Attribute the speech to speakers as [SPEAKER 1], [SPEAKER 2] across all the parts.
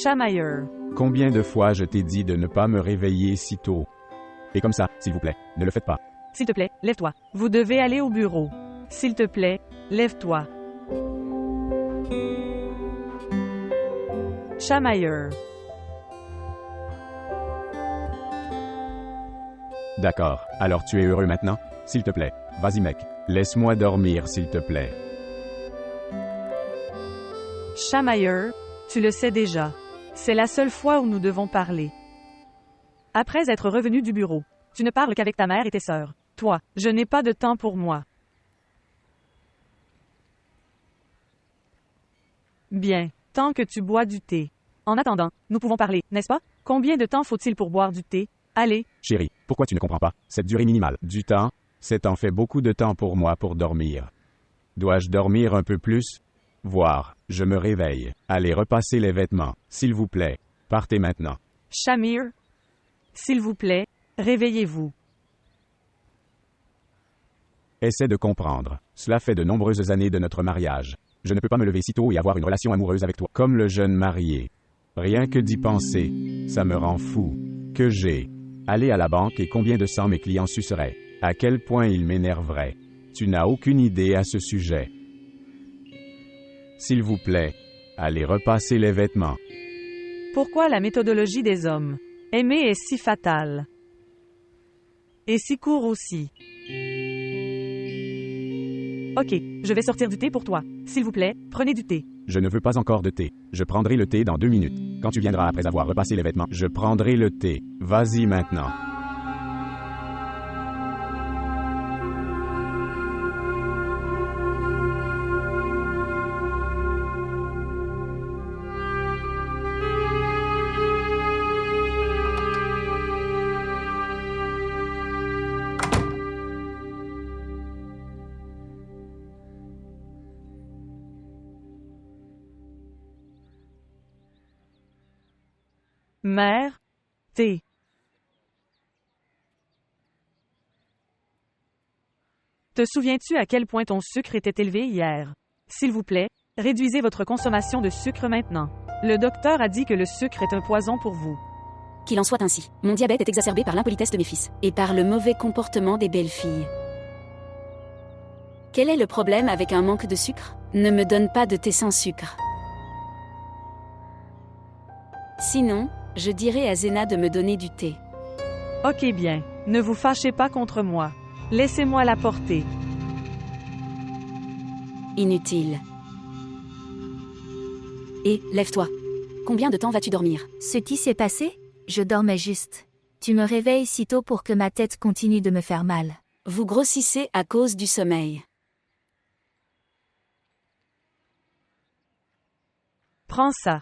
[SPEAKER 1] Chamailleur.
[SPEAKER 2] Combien de fois je t'ai dit de ne pas me réveiller si tôt? Et comme ça, s'il vous plaît, ne le faites pas.
[SPEAKER 1] S'il te plaît, lève-toi. Vous devez aller au bureau. S'il te plaît, lève-toi. Chamailleur.
[SPEAKER 2] D'accord, alors tu es heureux maintenant? S'il te plaît, vas-y mec, laisse-moi dormir s'il te plaît.
[SPEAKER 1] Chamailleur, tu le sais déjà. C'est la seule fois où nous devons parler. Après être revenu du bureau, tu ne parles qu'avec ta mère et tes sœurs. Toi, je n'ai pas de temps pour moi. Bien, tant que tu bois du thé. En attendant, nous pouvons parler, n'est-ce pas? Combien de temps faut-il pour boire du thé? Allez.
[SPEAKER 2] Chérie, pourquoi tu ne comprends pas? Cette durée minimale du temps, c'est en fait beaucoup de temps pour moi pour dormir. Dois-je dormir un peu plus? Voir, je me réveille. Allez repasser les vêtements, s'il vous plaît. Partez maintenant.
[SPEAKER 1] Shamir, s'il vous plaît, réveillez-vous.
[SPEAKER 2] Essaie de comprendre. Cela fait de nombreuses années de notre mariage. Je ne peux pas me lever si tôt et avoir une relation amoureuse avec toi. Comme le jeune marié. Rien que d'y penser, ça me rend fou. Que j'ai. Aller à la banque et combien de sang mes clients suceraient. À quel point ils m'énerveraient. Tu n'as aucune idée à ce sujet. S'il vous plaît, allez repasser les vêtements.
[SPEAKER 1] Pourquoi la méthodologie des hommes? Aimer est si fatale. Et si court aussi. Ok, je vais sortir du thé pour toi. S'il vous plaît, prenez du thé.
[SPEAKER 2] Je ne veux pas encore de thé. Je prendrai le thé dans 2 minutes. Quand tu viendras après avoir repassé les vêtements, je prendrai le thé. Vas-y maintenant.
[SPEAKER 1] Mère, thé. Te souviens-tu à quel point ton sucre était élevé hier? S'il vous plaît, réduisez votre consommation de sucre maintenant. Le docteur a dit que le sucre est un poison pour vous.
[SPEAKER 3] Qu'il en soit ainsi. Mon diabète est exacerbé par l'impolitesse de mes fils. Et par le mauvais comportement des belles filles. Quel est le problème avec un manque de sucre? Ne me donne pas de thé sans sucre. Sinon, je dirai à Zena de me donner du thé.
[SPEAKER 1] Ok bien, ne vous fâchez pas contre moi. Laissez-moi la porter.
[SPEAKER 3] Inutile. Et, lève-toi. Combien de temps vas-tu dormir?
[SPEAKER 4] Ce qui s'est passé? Je dormais juste. Tu me réveilles si tôt pour que ma tête continue de me faire mal.
[SPEAKER 3] Vous grossissez à cause du sommeil.
[SPEAKER 1] Prends ça.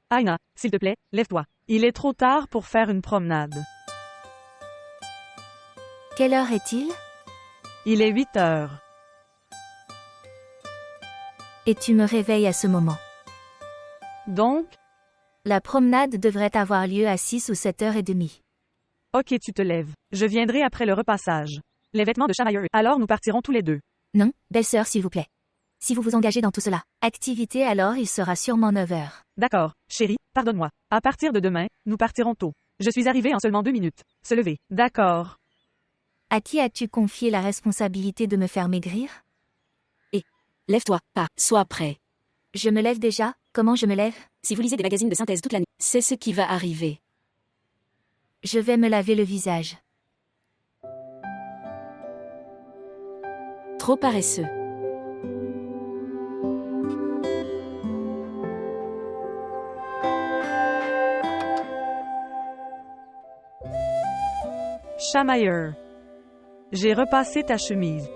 [SPEAKER 1] Aina, s'il te plaît, lève-toi. Il est trop tard pour faire une promenade.
[SPEAKER 4] Quelle heure est-il?
[SPEAKER 1] Il est 8 heures.
[SPEAKER 4] Et tu me réveilles à ce moment.
[SPEAKER 1] Donc,
[SPEAKER 4] La promenade devrait avoir lieu à 6 ou 7h30.
[SPEAKER 1] ok, tu te lèves. Je viendrai après le repassage. Les vêtements de chamailleur. Alors nous partirons tous les deux.
[SPEAKER 4] Non, belle-sœur s'il vous plaît. Si vous vous engagez dans tout cela. Activité alors il sera sûrement 9h.
[SPEAKER 1] D'accord, chérie, pardonne-moi. À partir de demain, nous partirons tôt. Je suis arrivée en seulement 2 minutes. Se lever. D'accord.
[SPEAKER 4] À qui as-tu confié la responsabilité de me faire maigrir?
[SPEAKER 3] Lève-toi, pas, sois prêt.
[SPEAKER 4] Je me lève déjà? Comment je me lève?
[SPEAKER 3] Si vous lisez des magazines de synthèse toute la nuit, c'est ce qui va arriver.
[SPEAKER 4] Je vais me laver le visage.
[SPEAKER 3] Trop paresseux.
[SPEAKER 1] Chamailleur. J'ai repassé ta chemise.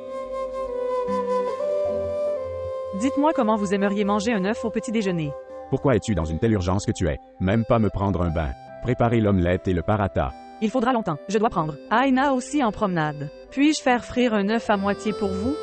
[SPEAKER 1] Dites-moi comment vous aimeriez manger un œuf au petit déjeuner.
[SPEAKER 2] Pourquoi es-tu dans une telle urgence que tu es? Même pas me prendre un bain. Préparer l'omelette et le paratha.
[SPEAKER 1] Il faudra longtemps. Je dois prendre. Aina aussi en promenade. Puis-je faire frire un œuf à moitié pour vous?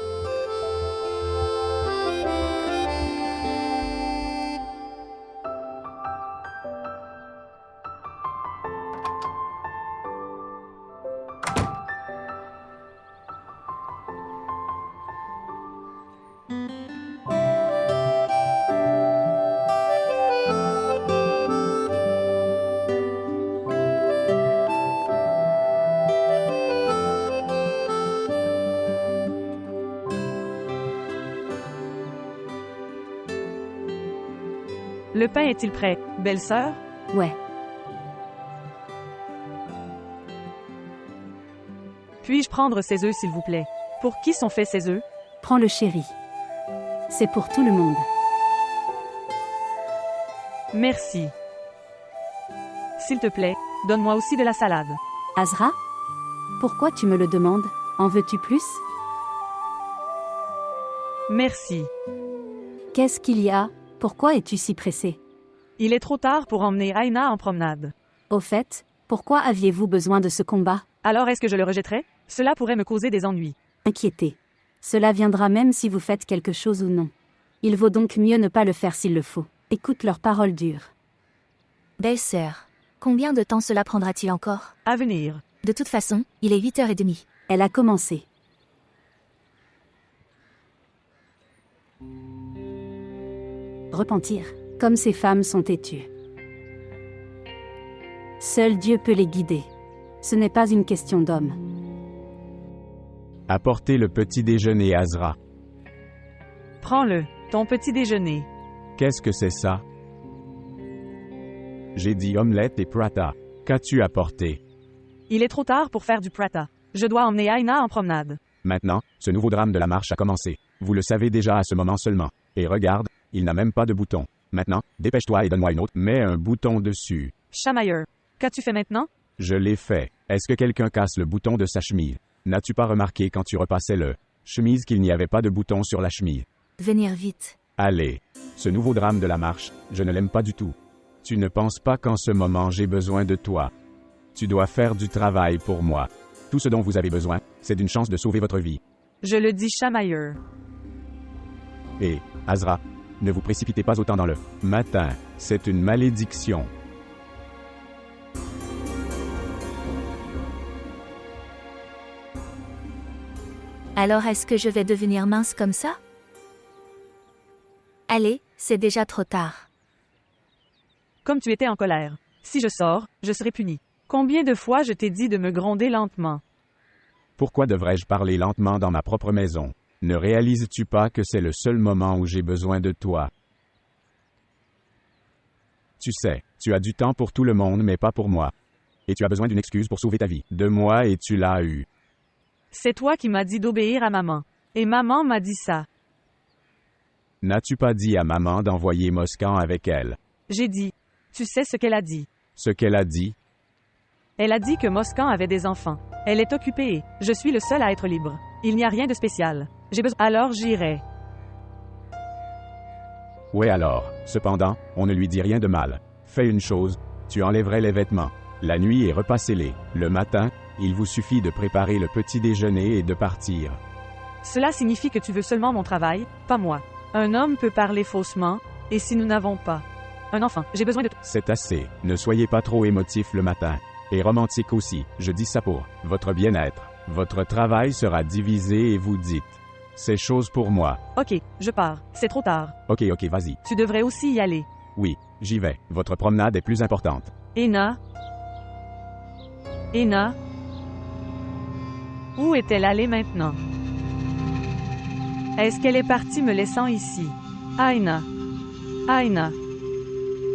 [SPEAKER 1] Le pain est-il prêt, belle-sœur?
[SPEAKER 3] Ouais.
[SPEAKER 1] Puis-je prendre ces œufs, s'il vous plaît? Pour qui sont faits ces œufs?
[SPEAKER 3] Prends le chéri. C'est pour tout le monde.
[SPEAKER 1] Merci. S'il te plaît, donne-moi aussi de la salade.
[SPEAKER 3] Azra? Pourquoi tu me le demandes? En veux-tu plus?
[SPEAKER 1] Merci.
[SPEAKER 3] Qu'est-ce qu'il y a? Pourquoi es-tu si pressé?
[SPEAKER 1] Il est trop tard pour emmener Aina en promenade.
[SPEAKER 3] Au fait, pourquoi aviez-vous besoin de ce combat?
[SPEAKER 1] Alors est-ce que je le rejetterai? Cela pourrait me causer des ennuis.
[SPEAKER 3] Inquiétez. Cela viendra même si vous faites quelque chose ou non. Il vaut donc mieux ne pas le faire s'il le faut. Écoute leurs paroles dures.
[SPEAKER 4] Belle-sœur, combien de temps cela prendra-t-il encore?
[SPEAKER 1] À venir.
[SPEAKER 4] De toute façon, il est 8h30.
[SPEAKER 3] Elle a commencé. Repentir. Comme ces femmes sont têtues. Seul Dieu peut les guider. Ce n'est pas une question d'homme.
[SPEAKER 2] Apportez le petit déjeuner, Azra.
[SPEAKER 1] Prends-le, ton petit déjeuner.
[SPEAKER 2] Qu'est-ce que c'est ça? J'ai dit omelette et prata. Qu'as-tu apporté?
[SPEAKER 1] Il est trop tard pour faire du prata. Je dois emmener Aina en promenade.
[SPEAKER 2] Maintenant, ce nouveau drame de la marche a commencé. Vous le savez déjà à ce moment seulement. Et regarde, il n'a même pas de bouton. Maintenant, dépêche-toi et donne-moi une autre. Mets un bouton dessus.
[SPEAKER 1] Chamailleur, qu'as-tu fait maintenant?
[SPEAKER 2] Je l'ai fait. Est-ce que quelqu'un casse le bouton de sa chemise? N'as-tu pas remarqué quand tu repassais le chemise qu'il n'y avait pas de bouton sur la chemise?
[SPEAKER 4] Venir vite.
[SPEAKER 2] Allez. Ce nouveau drame de la marche, je ne l'aime pas du tout. Tu ne penses pas qu'en ce moment j'ai besoin de toi. Tu dois faire du travail pour moi. Tout ce dont vous avez besoin, c'est d'une chance de sauver votre vie.
[SPEAKER 1] Je le dis chamailleur.
[SPEAKER 2] Et, Azra, ne vous précipitez pas autant dans le matin. C'est une malédiction.
[SPEAKER 4] Alors est-ce que je vais devenir mince comme ça? Allez, c'est déjà trop tard.
[SPEAKER 1] Comme tu étais en colère. Si je sors, je serai puni. Combien de fois je t'ai dit de me gronder lentement?
[SPEAKER 2] Pourquoi devrais-je parler lentement dans ma propre maison? Ne réalises-tu pas que c'est le seul moment où j'ai besoin de toi? Tu sais, tu as du temps pour tout le monde mais pas pour moi. Et tu as besoin d'une excuse pour sauver ta vie. De moi et tu l'as eu.
[SPEAKER 1] C'est toi qui m'as dit d'obéir à maman. Et maman m'a dit ça.
[SPEAKER 2] N'as-tu pas dit à maman d'envoyer Moscan avec elle?
[SPEAKER 1] J'ai dit. Tu sais ce qu'elle a dit.
[SPEAKER 2] Ce qu'elle a dit?
[SPEAKER 1] Elle a dit que Moscan avait des enfants. Elle est occupée. Je suis le seul à être libre. Il n'y a rien de spécial. J'ai besoin. Alors j'irai.
[SPEAKER 2] Ouais alors. Cependant, on ne lui dit rien de mal. Fais une chose. Tu enlèverais les vêtements. La nuit et repassez-les. Le matin, il vous suffit de préparer le petit déjeuner et de partir.
[SPEAKER 1] Cela signifie que tu veux seulement mon travail, pas moi. Un homme peut parler faussement, et si nous n'avons pas un enfant, j'ai besoin de...
[SPEAKER 2] C'est assez. Ne soyez pas trop émotif le matin. Et romantique aussi. Je dis ça pour votre bien-être. Votre travail sera divisé et vous dites. C'est chose pour moi.
[SPEAKER 1] Ok, je pars. C'est trop tard.
[SPEAKER 2] Ok, vas-y.
[SPEAKER 1] Tu devrais aussi y aller.
[SPEAKER 2] Oui, j'y vais. Votre promenade est plus importante.
[SPEAKER 1] Ena? Où est-elle allée maintenant? Est-ce qu'elle est partie me laissant ici? Aina.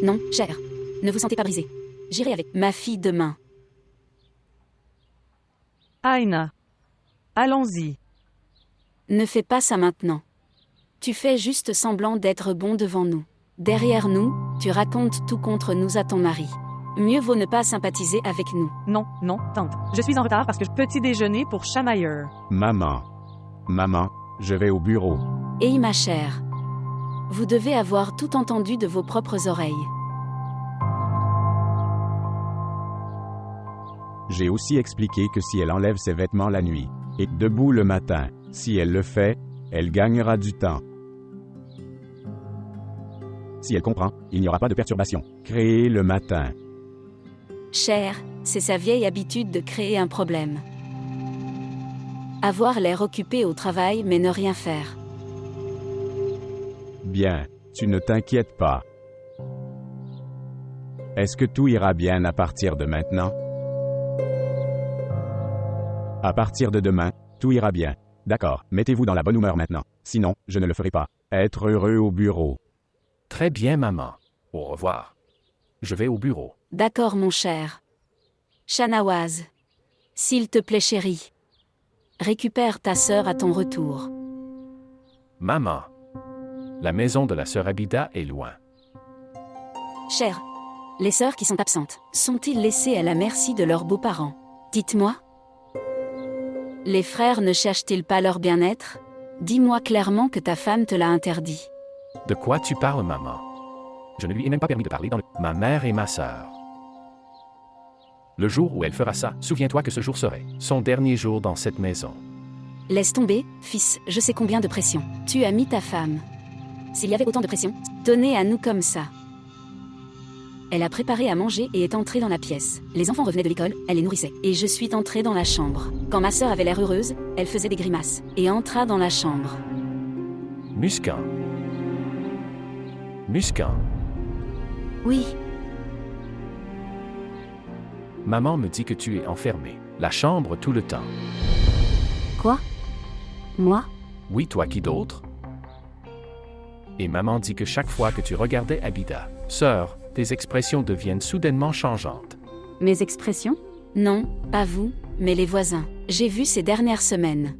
[SPEAKER 3] Non, cher. Ne vous sentez pas brisé. J'irai avec ma fille demain.
[SPEAKER 1] Aina. Allons-y.
[SPEAKER 3] Ne fais pas ça maintenant. Tu fais juste semblant d'être bon devant nous. Derrière nous, tu racontes tout contre nous à ton mari. Mieux vaut ne pas sympathiser avec nous.
[SPEAKER 1] Non, tante. Je suis en retard parce que petit déjeuner pour chamailleur.
[SPEAKER 2] Maman, je vais au bureau.
[SPEAKER 3] Et ma chère, vous devez avoir tout entendu de vos propres oreilles.
[SPEAKER 2] J'ai aussi expliqué que si elle enlève ses vêtements la nuit, et debout le matin, si elle le fait, elle gagnera du temps. Si elle comprend, il n'y aura pas de perturbation. Créer le matin.
[SPEAKER 3] Cher, c'est sa vieille habitude de créer un problème. Avoir l'air occupé au travail mais ne rien faire.
[SPEAKER 2] Bien, tu ne t'inquiètes pas. Est-ce que tout ira bien à partir de maintenant? À partir de demain, tout ira bien. D'accord, mettez-vous dans la bonne humeur maintenant. Sinon, je ne le ferai pas. Être heureux au bureau.
[SPEAKER 5] Très bien, maman. Au revoir. Je vais au bureau.
[SPEAKER 3] D'accord, mon cher. Shanawaz. S'il te plaît, chérie. Récupère ta sœur à ton retour.
[SPEAKER 5] Maman. La maison de la sœur Abida est loin.
[SPEAKER 3] Cher. Les sœurs qui sont absentes, sont-ils laissées à la merci de leurs beaux-parents? Dites-moi. Les frères ne cherchent-ils pas leur bien-être? Dis-moi clairement que ta femme te l'a interdit.
[SPEAKER 5] De quoi tu parles, maman? Je ne lui ai même pas permis de parler dans le... Ma mère et ma sœur. Le jour où elle fera ça, souviens-toi que ce jour serait son dernier jour dans cette maison.
[SPEAKER 3] Laisse tomber, fils, je sais combien de pression. Tu as mis ta femme. S'il y avait autant de pression, donnez à nous comme ça. Elle a préparé à manger et est entrée dans la pièce. Les enfants revenaient de l'école, elle les nourrissait. Et je suis entrée dans la chambre. Quand ma sœur avait l'air heureuse, elle faisait des grimaces et entra dans la chambre.
[SPEAKER 5] Muskan. Muskan.
[SPEAKER 4] Oui,
[SPEAKER 5] Maman me dit que tu es enfermé. La chambre tout le temps.
[SPEAKER 4] quoi? Moi?
[SPEAKER 5] Oui, toi qui d'autre? Et maman dit que chaque fois que tu regardais Abida, sœur, tes expressions deviennent soudainement changeantes.
[SPEAKER 4] Mes expressions?
[SPEAKER 3] Non, pas vous, mais les voisins. J'ai vu ces dernières semaines.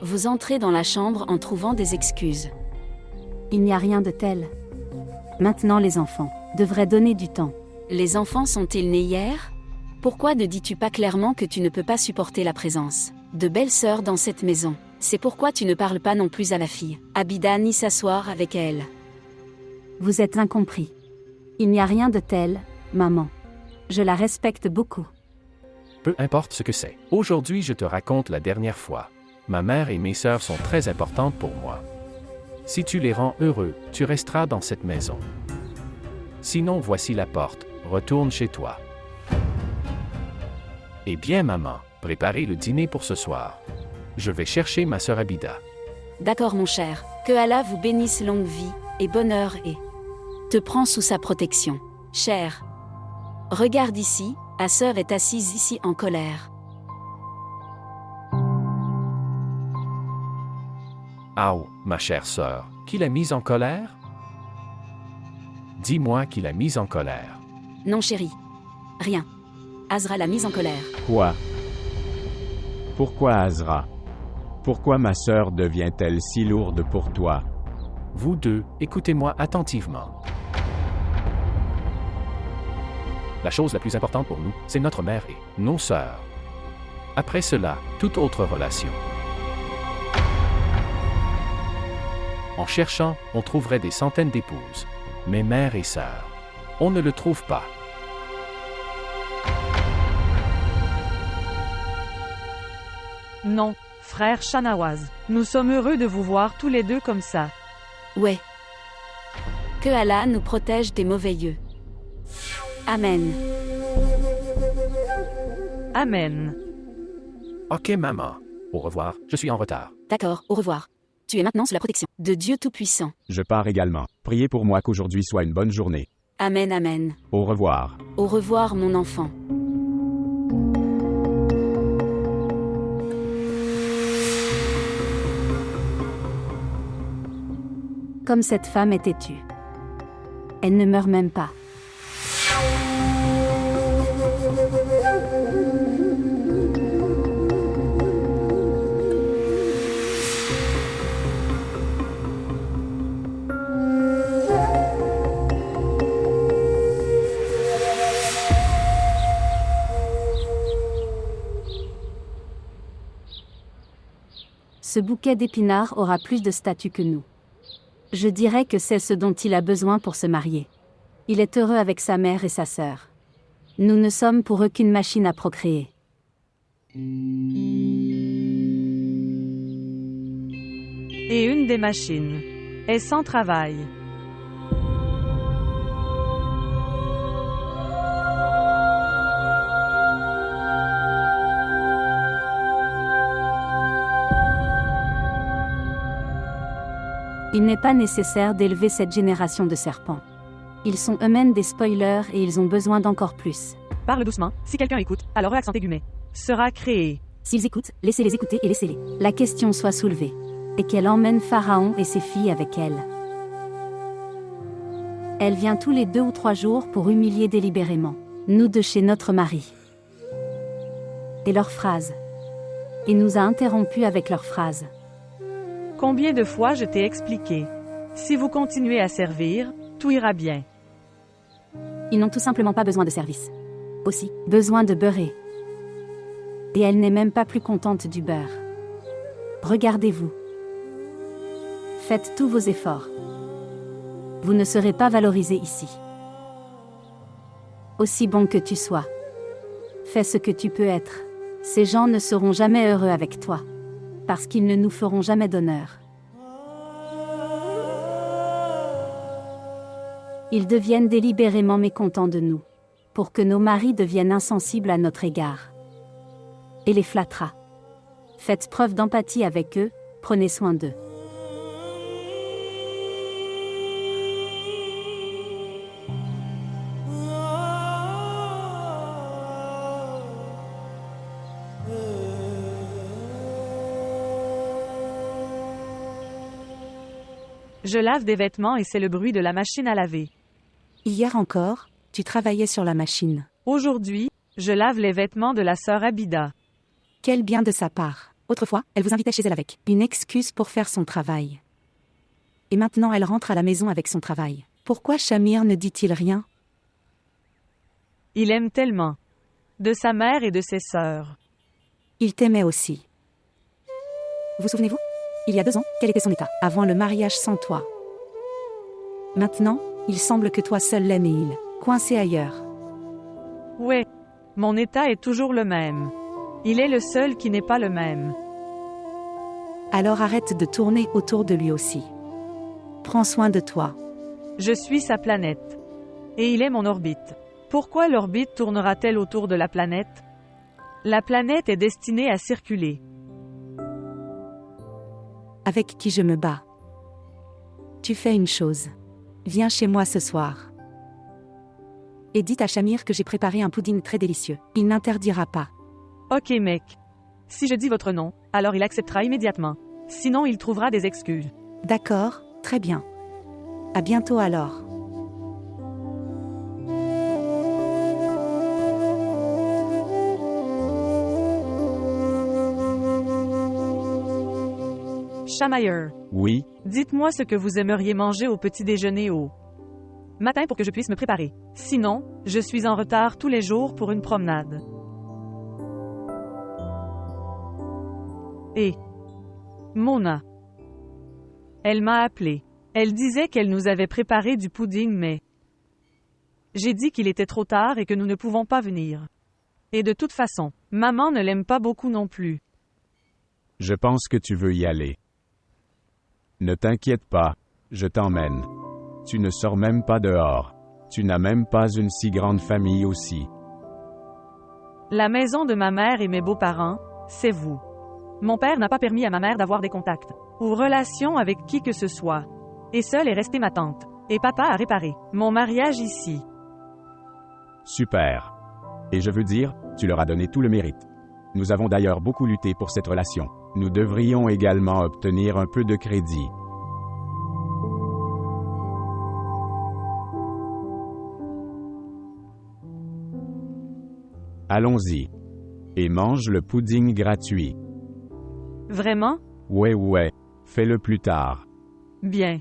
[SPEAKER 3] Vous entrez dans la chambre en trouvant des excuses.
[SPEAKER 4] Il n'y a rien de tel. Maintenant, les enfants devraient donner du temps.
[SPEAKER 3] Les enfants sont-ils nés hier? Pourquoi ne dis-tu pas clairement que tu ne peux pas supporter la présence de belle-sœur dans cette maison? C'est pourquoi tu ne parles pas non plus à la fille, Abida, ni s'asseoir avec elle.
[SPEAKER 4] Vous êtes incompris. Il n'y a rien de tel, maman. Je la respecte beaucoup.
[SPEAKER 5] Peu importe ce que c'est. Aujourd'hui, je te raconte la dernière fois. Ma mère et mes sœurs sont très importantes pour moi. Si tu les rends heureux, tu resteras dans cette maison. Sinon, voici la porte. Retourne chez toi. Eh bien, maman, préparez le dîner pour ce soir. Je vais chercher ma sœur Abida.
[SPEAKER 3] D'accord, mon cher. Que Allah vous bénisse longue vie et bonheur et te prend sous sa protection. Cher. Regarde ici, ta sœur est assise ici en colère.
[SPEAKER 5] Aou, ma chère sœur, qui l'a mise en colère? Dis-moi qui l'a mise en colère.
[SPEAKER 3] Non, chérie. Rien. Azra l'a mise en colère.
[SPEAKER 2] Quoi? Pourquoi Azra? Pourquoi ma sœur devient-elle si lourde pour toi?
[SPEAKER 5] Vous deux, écoutez-moi attentivement. La chose la plus importante pour nous, c'est notre mère et nos sœurs. Après cela, toute autre relation. En cherchant, on trouverait des centaines d'épouses. Mais mère et sœurs, on ne le trouve pas.
[SPEAKER 1] Non, frère Shanawaz. Nous sommes heureux de vous voir tous les deux comme ça.
[SPEAKER 3] Ouais. Que Allah nous protège des mauvais yeux. Amen.
[SPEAKER 1] Amen.
[SPEAKER 5] Ok, maman. Au revoir, je suis en retard.
[SPEAKER 3] D'accord, au revoir. Tu es maintenant sous la protection de Dieu Tout-Puissant.
[SPEAKER 2] Je pars également. Priez pour moi qu'aujourd'hui soit une bonne journée.
[SPEAKER 3] Amen, amen.
[SPEAKER 2] Au revoir.
[SPEAKER 3] Au revoir, mon enfant.
[SPEAKER 4] Comme cette femme est têtue. Elle ne meurt même pas. Ce bouquet d'épinards aura plus de statut que nous. Je dirais que c'est ce dont il a besoin pour se marier. Il est heureux avec sa mère et sa sœur. Nous ne sommes pour eux qu'une machine à procréer.
[SPEAKER 1] Et une des machines est sans travail.
[SPEAKER 4] Il n'est pas nécessaire d'élever cette génération de serpents. Ils sont eux-mêmes des spoilers et ils ont besoin d'encore plus.
[SPEAKER 1] Parle doucement, si quelqu'un écoute, alors accent aigu sera créé.
[SPEAKER 4] S'ils écoutent, laissez-les écouter et laissez-les. La question soit soulevée. Et qu'elle emmène Pharaon et ses filles avec elle. Elle vient tous les 2 ou 3 jours pour humilier délibérément nous de chez notre mari. Et leur phrase. Et nous a interrompus avec leur phrase.
[SPEAKER 1] Combien de fois je t'ai expliqué? Si vous continuez à servir, tout ira bien.
[SPEAKER 4] Ils n'ont tout simplement pas besoin de service. Aussi, besoin de beurrer. Et elle n'est même pas plus contente du beurre. Regardez-vous. Faites tous vos efforts. Vous ne serez pas valorisé ici. Aussi bon que tu sois. Fais ce que tu peux être. Ces gens ne seront jamais heureux avec toi. Parce qu'ils ne nous feront jamais d'honneur. Ils deviennent délibérément mécontents de nous. Pour que nos maris deviennent insensibles à notre égard. Et les flattera. Faites preuve d'empathie avec eux, prenez soin d'eux.
[SPEAKER 1] Je lave des vêtements et c'est le bruit de la machine à laver.
[SPEAKER 6] Hier encore, tu travaillais sur la machine.
[SPEAKER 1] Aujourd'hui, je lave les vêtements de la sœur Abida.
[SPEAKER 6] Quel bien de sa part. Autrefois, elle vous invitait chez elle avec une excuse pour faire son travail. Et maintenant elle rentre à la maison avec son travail. Pourquoi Shamir ne dit-il rien?
[SPEAKER 1] Il aime tellement. De sa mère et de ses sœurs.
[SPEAKER 6] Il t'aimait aussi. Vous souvenez-vous? Il y a 2 ans, quel était son état, avant le mariage sans toi? Maintenant, il semble que toi seul l'aimes et il, coincé ailleurs.
[SPEAKER 1] Ouais. Mon état est toujours le même. Il est le seul qui n'est pas le même.
[SPEAKER 6] Alors arrête de tourner autour de lui aussi. Prends soin de toi.
[SPEAKER 1] Je suis sa planète. Et il est mon orbite. Pourquoi l'orbite tournera-t-elle autour de la planète? La planète est destinée à circuler.
[SPEAKER 6] Avec qui je me bats. Tu fais une chose. Viens chez moi ce soir. Et dites à Shamir que j'ai préparé un pudding très délicieux. Il n'interdira pas.
[SPEAKER 1] Ok mec. Si je dis votre nom, alors il acceptera immédiatement. Sinon il trouvera des excuses.
[SPEAKER 6] D'accord, très bien. À bientôt alors.
[SPEAKER 1] Shamayer.
[SPEAKER 2] Oui,
[SPEAKER 1] Dites-moi ce que vous aimeriez manger au petit déjeuner au matin pour que je puisse me préparer. Sinon, je suis en retard tous les jours pour une promenade. Et Mona. Elle m'a appelé. Elle disait qu'elle nous avait préparé du pudding mais j'ai dit qu'il était trop tard et que nous ne pouvons pas venir. Et de toute façon, maman ne l'aime pas beaucoup non plus.
[SPEAKER 2] je pense que tu veux y aller. Ne t'inquiète pas, je t'emmène. Tu ne sors même pas dehors. Tu n'as même pas une si grande famille aussi.
[SPEAKER 1] La maison de ma mère et mes beaux-parents, c'est vous. Mon père n'a pas permis à ma mère d'avoir des contacts ou relations avec qui que ce soit. Et seule est restée ma tante. Et papa a réparé mon mariage ici.
[SPEAKER 2] Super. Et je veux dire, tu leur as donné tout le mérite. Nous avons d'ailleurs beaucoup lutté pour cette relation. Nous devrions également obtenir un peu de crédit. Allons-y. Et mange le pudding gratuit.
[SPEAKER 1] Vraiment?
[SPEAKER 2] Ouais, fais-le plus tard.
[SPEAKER 1] Bien.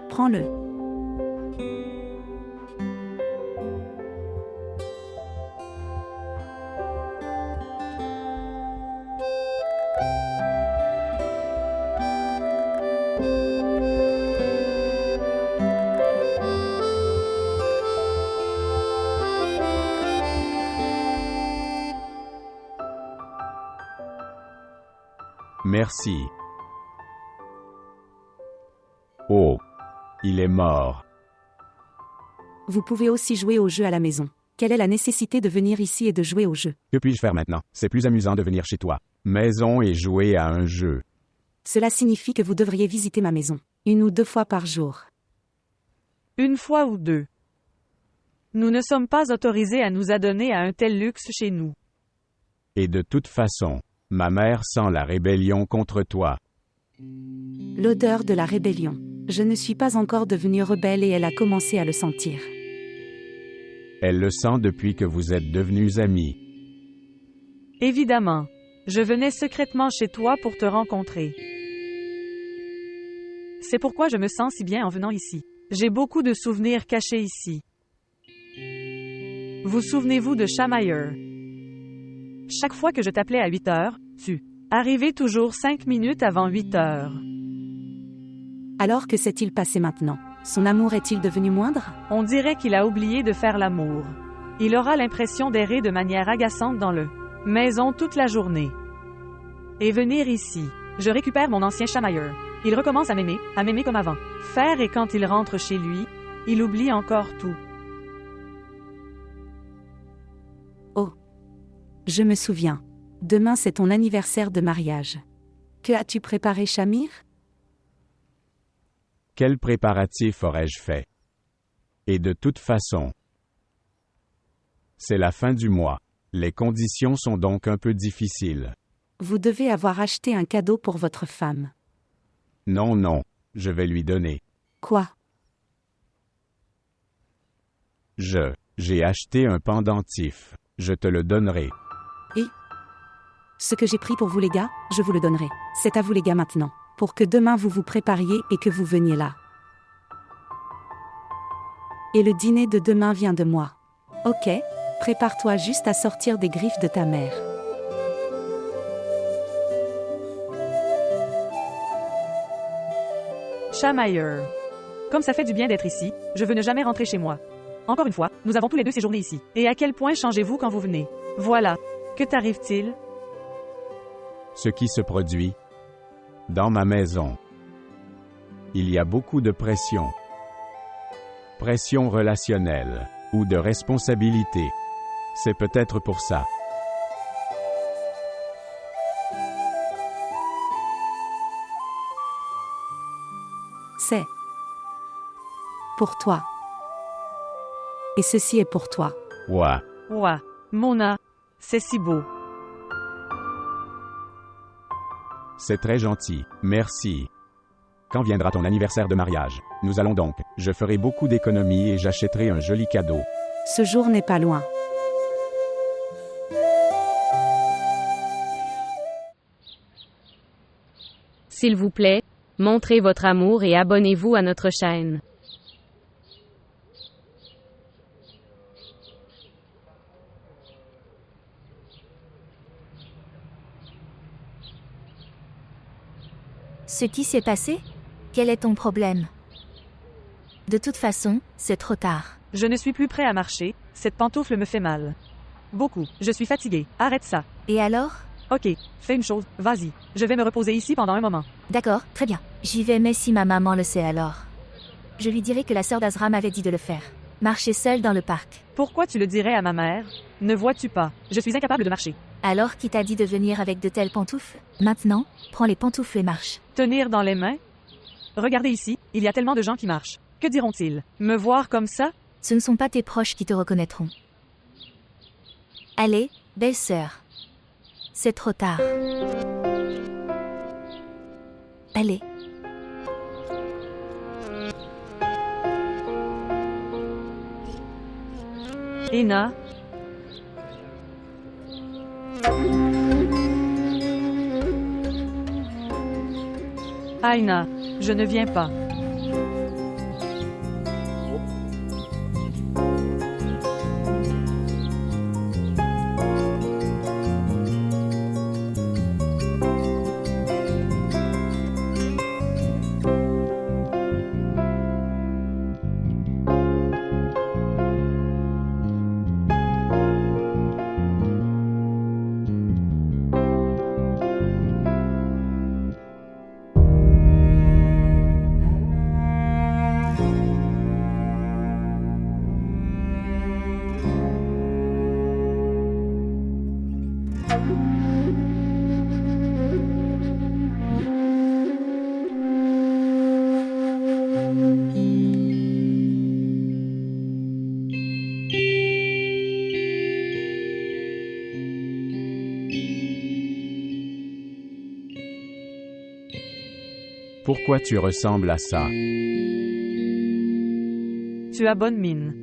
[SPEAKER 6] Prends-le.
[SPEAKER 2] Merci. Oh. Il est mort.
[SPEAKER 6] Vous pouvez aussi jouer au jeu à la maison. Quelle est la nécessité de venir ici et de jouer au jeu?
[SPEAKER 2] Que puis-je faire maintenant? C'est plus amusant de venir chez toi. Maison et jouer à un jeu.
[SPEAKER 6] Cela signifie que vous devriez visiter ma maison. 1 ou 2 fois par jour.
[SPEAKER 1] 1 fois ou 2. Nous ne sommes pas autorisés à nous adonner à un tel luxe chez nous.
[SPEAKER 2] Et de toute façon, ma mère sent la rébellion contre toi.
[SPEAKER 6] L'odeur de la rébellion. Je ne suis pas encore devenue rebelle et elle a commencé à le sentir.
[SPEAKER 2] Elle le sent depuis que vous êtes devenus amis.
[SPEAKER 1] Évidemment. Je venais secrètement chez toi pour te rencontrer. C'est pourquoi je me sens si bien en venant ici. J'ai beaucoup de souvenirs cachés ici. Vous souvenez-vous de Chamailleur? Chaque fois que je t'appelais à 8 heures, tu arrivais toujours 5 minutes avant 8 heures.
[SPEAKER 6] Alors que s'est-il passé maintenant? Son amour est-il devenu moindre?
[SPEAKER 1] On dirait qu'il a oublié de faire l'amour. Il aura l'impression d'errer de manière agaçante dans le maison toute la journée. Et venir ici. Je récupère mon ancien chamailleur. Il recommence à m'aimer comme avant. Faire et quand il rentre chez lui, il oublie encore tout.
[SPEAKER 6] Oh. Je me souviens. Demain c'est ton anniversaire de mariage. Que as-tu préparé, Shamir?
[SPEAKER 2] Quel préparatif aurais-je fait? Et de toute façon, c'est la fin du mois. Les conditions sont donc un peu difficiles.
[SPEAKER 6] Vous devez avoir acheté un cadeau pour votre femme.
[SPEAKER 2] Non, je vais lui donner.
[SPEAKER 6] Quoi?
[SPEAKER 2] J'ai acheté un pendentif. Je te le donnerai.
[SPEAKER 6] Et? Ce que j'ai pris pour vous les gars, je vous le donnerai. C'est à vous les gars maintenant. Pour que demain vous vous prépariez et que vous veniez là. Et le dîner de demain vient de moi. Ok, prépare-toi juste à sortir des griffes de ta mère.
[SPEAKER 1] Chamailleur. Comme ça fait du bien d'être ici, je veux ne jamais rentrer chez moi. Encore une fois, nous avons tous les deux séjourné ici. Et à quel point changez-vous quand vous venez? Voilà. Que t'arrive-t-il?
[SPEAKER 2] Ce qui se produit dans ma maison. Il y a beaucoup de pression. Pression relationnelle ou de responsabilité. C'est peut-être pour ça.
[SPEAKER 6] C'est pour toi. Et ceci est pour toi.
[SPEAKER 2] Ouah.
[SPEAKER 1] Ouah. Mona. C'est si beau.
[SPEAKER 2] C'est très gentil. Merci. Quand viendra ton anniversaire de mariage? Nous allons donc. Je ferai beaucoup d'économies et j'achèterai un joli cadeau.
[SPEAKER 6] Ce jour n'est pas loin.
[SPEAKER 7] S'il vous plaît, montrez votre amour et abonnez-vous à notre chaîne.
[SPEAKER 8] Ce qui s'est passé? Quel est ton problème? De toute façon, c'est trop tard.
[SPEAKER 1] Je ne suis plus prêt à marcher, cette pantoufle me fait mal. Beaucoup. Je suis fatigué. Arrête ça.
[SPEAKER 8] Et alors?
[SPEAKER 1] Ok, fais une chose, vas-y. Je vais me reposer ici pendant un moment.
[SPEAKER 8] D'accord, très bien. J'y vais, mais si ma maman le sait alors. Je lui dirai que la sœur d'Azra m'avait dit de le faire. Marcher seule dans le parc.
[SPEAKER 1] Pourquoi tu le dirais à ma mère? Ne vois-tu pas? Je suis incapable de marcher.
[SPEAKER 8] Alors qui t'a dit de venir avec de telles pantoufles? Maintenant, prends les pantoufles et marche.
[SPEAKER 1] Tenir dans les mains? Regardez ici, il y a tellement de gens qui marchent. Que diront-ils? Me voir comme ça?
[SPEAKER 8] Ce ne sont pas tes proches qui te reconnaîtront. Allez, belle sœur. C'est trop tard. Allez.
[SPEAKER 1] Ena? Aina, je ne viens pas.
[SPEAKER 2] Pourquoi tu ressembles à ça?
[SPEAKER 1] Tu as bonne mine.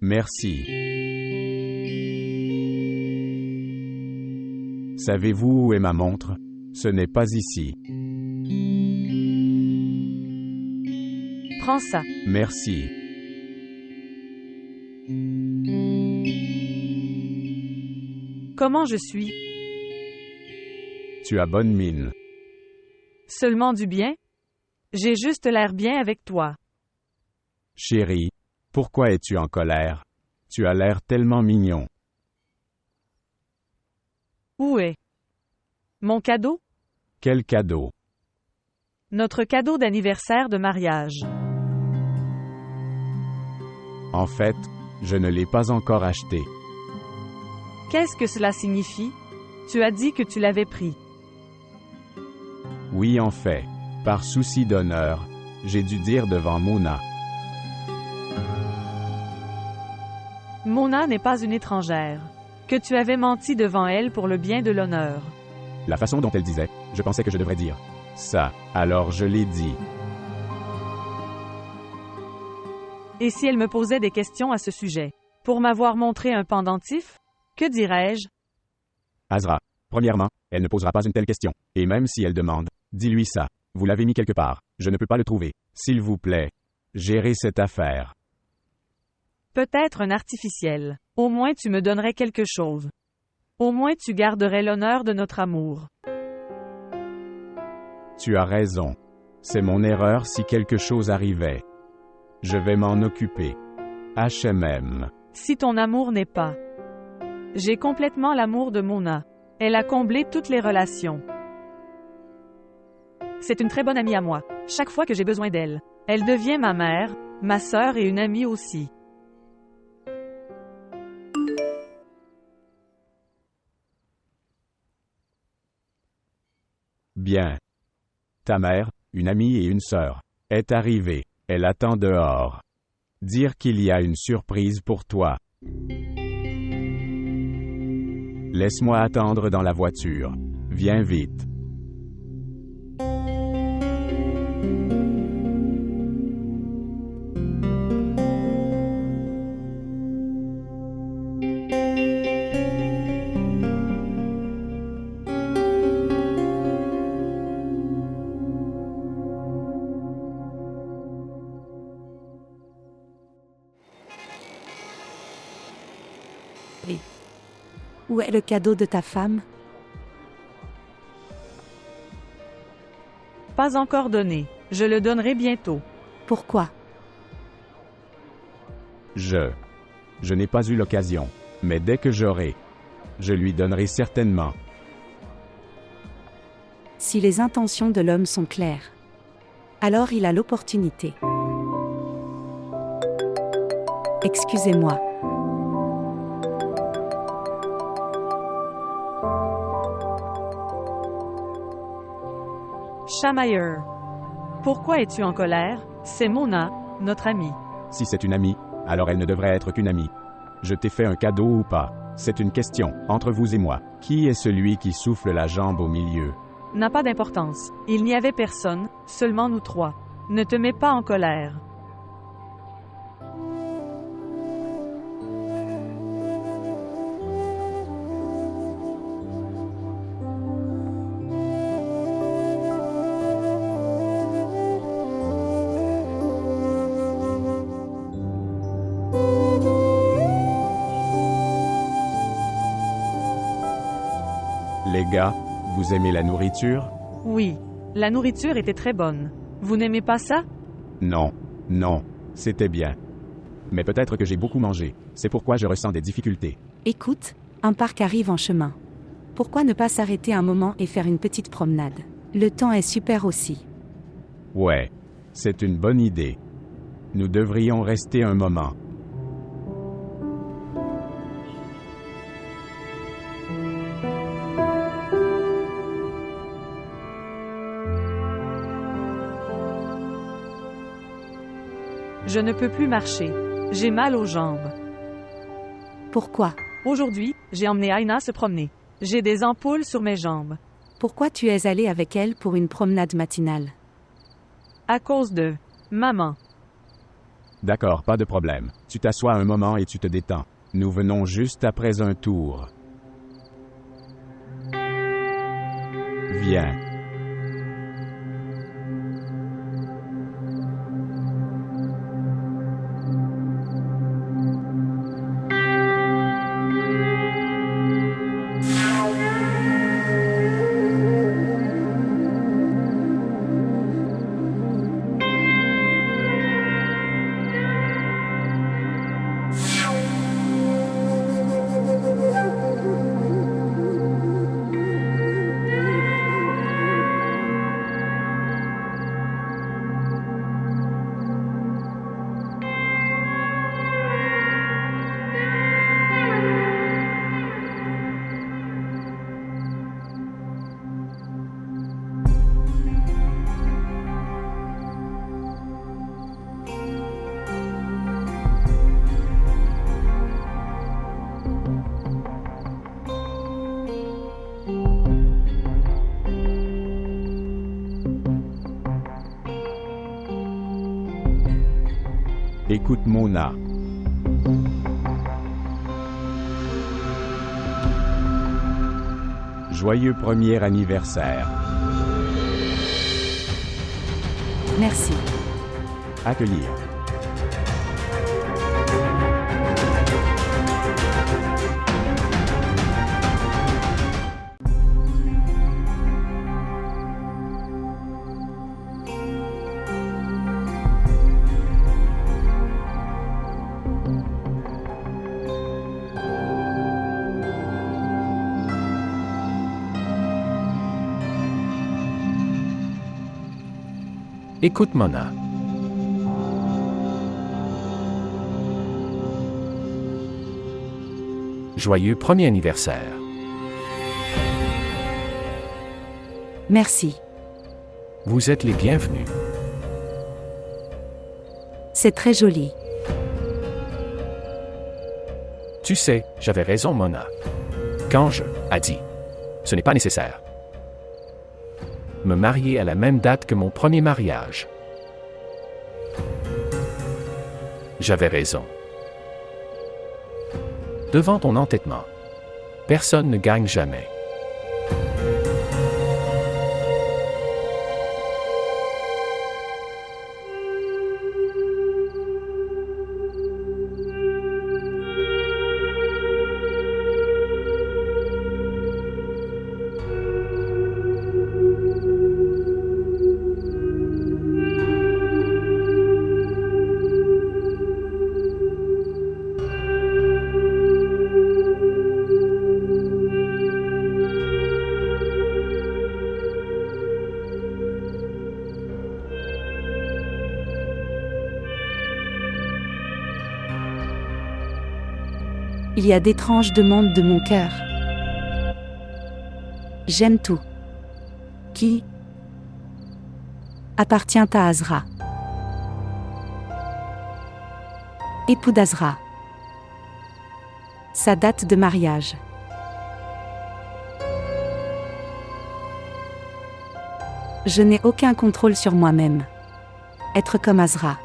[SPEAKER 2] Merci. Savez-vous où est ma montre? Ce n'est pas ici.
[SPEAKER 1] Prends ça.
[SPEAKER 2] Merci.
[SPEAKER 1] Comment je suis?
[SPEAKER 2] Tu as bonne mine.
[SPEAKER 1] Seulement du bien? J'ai juste l'air bien avec toi.
[SPEAKER 2] Chérie, pourquoi es-tu en colère? Tu as l'air tellement mignon.
[SPEAKER 1] Où est mon cadeau?
[SPEAKER 2] Quel cadeau?
[SPEAKER 1] Notre cadeau d'anniversaire de mariage.
[SPEAKER 2] En fait, je ne l'ai pas encore acheté.
[SPEAKER 1] Qu'est-ce que cela signifie? Tu as dit que tu l'avais pris.
[SPEAKER 2] Oui, en fait, par souci d'honneur, j'ai dû dire devant Mona.
[SPEAKER 1] Mona n'est pas une étrangère. Que tu avais menti devant elle pour le bien de l'honneur.
[SPEAKER 2] La façon dont elle disait, je pensais que je devrais dire ça, alors je l'ai dit.
[SPEAKER 1] Et si elle me posait des questions à ce sujet? Pour m'avoir montré un pendentif? Que dirais-je?
[SPEAKER 2] Azra, premièrement, elle ne posera pas une telle question. Et même si elle demande, dis-lui ça. Vous l'avez mis quelque part. Je ne peux pas le trouver. S'il vous plaît, gérez cette affaire.
[SPEAKER 1] Peut-être un artificiel. Au moins tu me donnerais quelque chose. Au moins tu garderais l'honneur de notre amour.
[SPEAKER 2] Tu as raison. C'est mon erreur si quelque chose arrivait. Je vais m'en occuper. HMM.
[SPEAKER 1] Si ton amour n'est pas. J'ai complètement l'amour de Mona. Elle a comblé toutes les relations. C'est une très bonne amie à moi. Chaque fois que j'ai besoin d'elle. Elle devient ma mère, ma sœur et une amie aussi.
[SPEAKER 2] Bien. Ta mère, une amie et une sœur, est arrivée. Elle attend dehors. Dire qu'il y a une surprise pour toi. Laisse-moi attendre dans la voiture. Viens vite.
[SPEAKER 6] Où est le cadeau de ta femme?
[SPEAKER 1] Pas encore donné. Je le donnerai bientôt.
[SPEAKER 6] Pourquoi?
[SPEAKER 2] Je n'ai pas eu l'occasion. Mais dès que j'aurai, je lui donnerai certainement.
[SPEAKER 6] Si les intentions de l'homme sont claires, alors il a l'opportunité. Excusez-moi.
[SPEAKER 1] Chamailleur. Pourquoi es-tu en colère? C'est Mona, notre amie.
[SPEAKER 2] Si c'est une amie, alors elle ne devrait être qu'une amie. Je t'ai fait un cadeau ou pas? C'est une question, entre vous et moi. Qui est celui qui souffle la jambe au milieu?
[SPEAKER 1] N'a pas d'importance. Il n'y avait personne, seulement nous trois. Ne te mets pas en colère.
[SPEAKER 2] Les gars, vous aimez la nourriture?
[SPEAKER 1] Oui. La nourriture était très bonne. Vous n'aimez pas ça?
[SPEAKER 2] Non, c'était bien. Mais peut-être que j'ai beaucoup mangé. C'est pourquoi je ressens des difficultés.
[SPEAKER 6] Écoute, un parc arrive en chemin. Pourquoi ne pas s'arrêter un moment et faire une petite promenade? Le temps est super aussi.
[SPEAKER 2] Ouais, c'est une bonne idée. Nous devrions rester un moment.
[SPEAKER 1] Je ne peux plus marcher. J'ai mal aux jambes.
[SPEAKER 6] Pourquoi?
[SPEAKER 1] Aujourd'hui, j'ai emmené Aina se promener. J'ai des ampoules sur mes jambes.
[SPEAKER 6] Pourquoi tu es allé avec elle pour une promenade matinale?
[SPEAKER 1] À cause de maman.
[SPEAKER 2] D'accord, pas de problème. Tu t'assois un moment et tu te détends. Nous venons juste après un tour. Viens. Écoute Mona. Joyeux premier anniversaire.
[SPEAKER 6] Merci.
[SPEAKER 2] Accueillir.
[SPEAKER 5] Écoute Mona. Joyeux premier anniversaire.
[SPEAKER 6] Merci.
[SPEAKER 5] Vous êtes les bienvenus.
[SPEAKER 6] C'est très joli.
[SPEAKER 5] Tu sais, j'avais raison, Mona. Quand je a dit, ce n'est pas nécessaire. Me marier à la même date que mon premier mariage. J'avais raison. Devant ton entêtement, personne ne gagne jamais.
[SPEAKER 6] Il y a d'étranges demandes de mon cœur. J'aime tout. Qui appartient à Azra. Époux d'Azra. Sa date de mariage. Je n'ai aucun contrôle sur moi-même. Être comme Azra.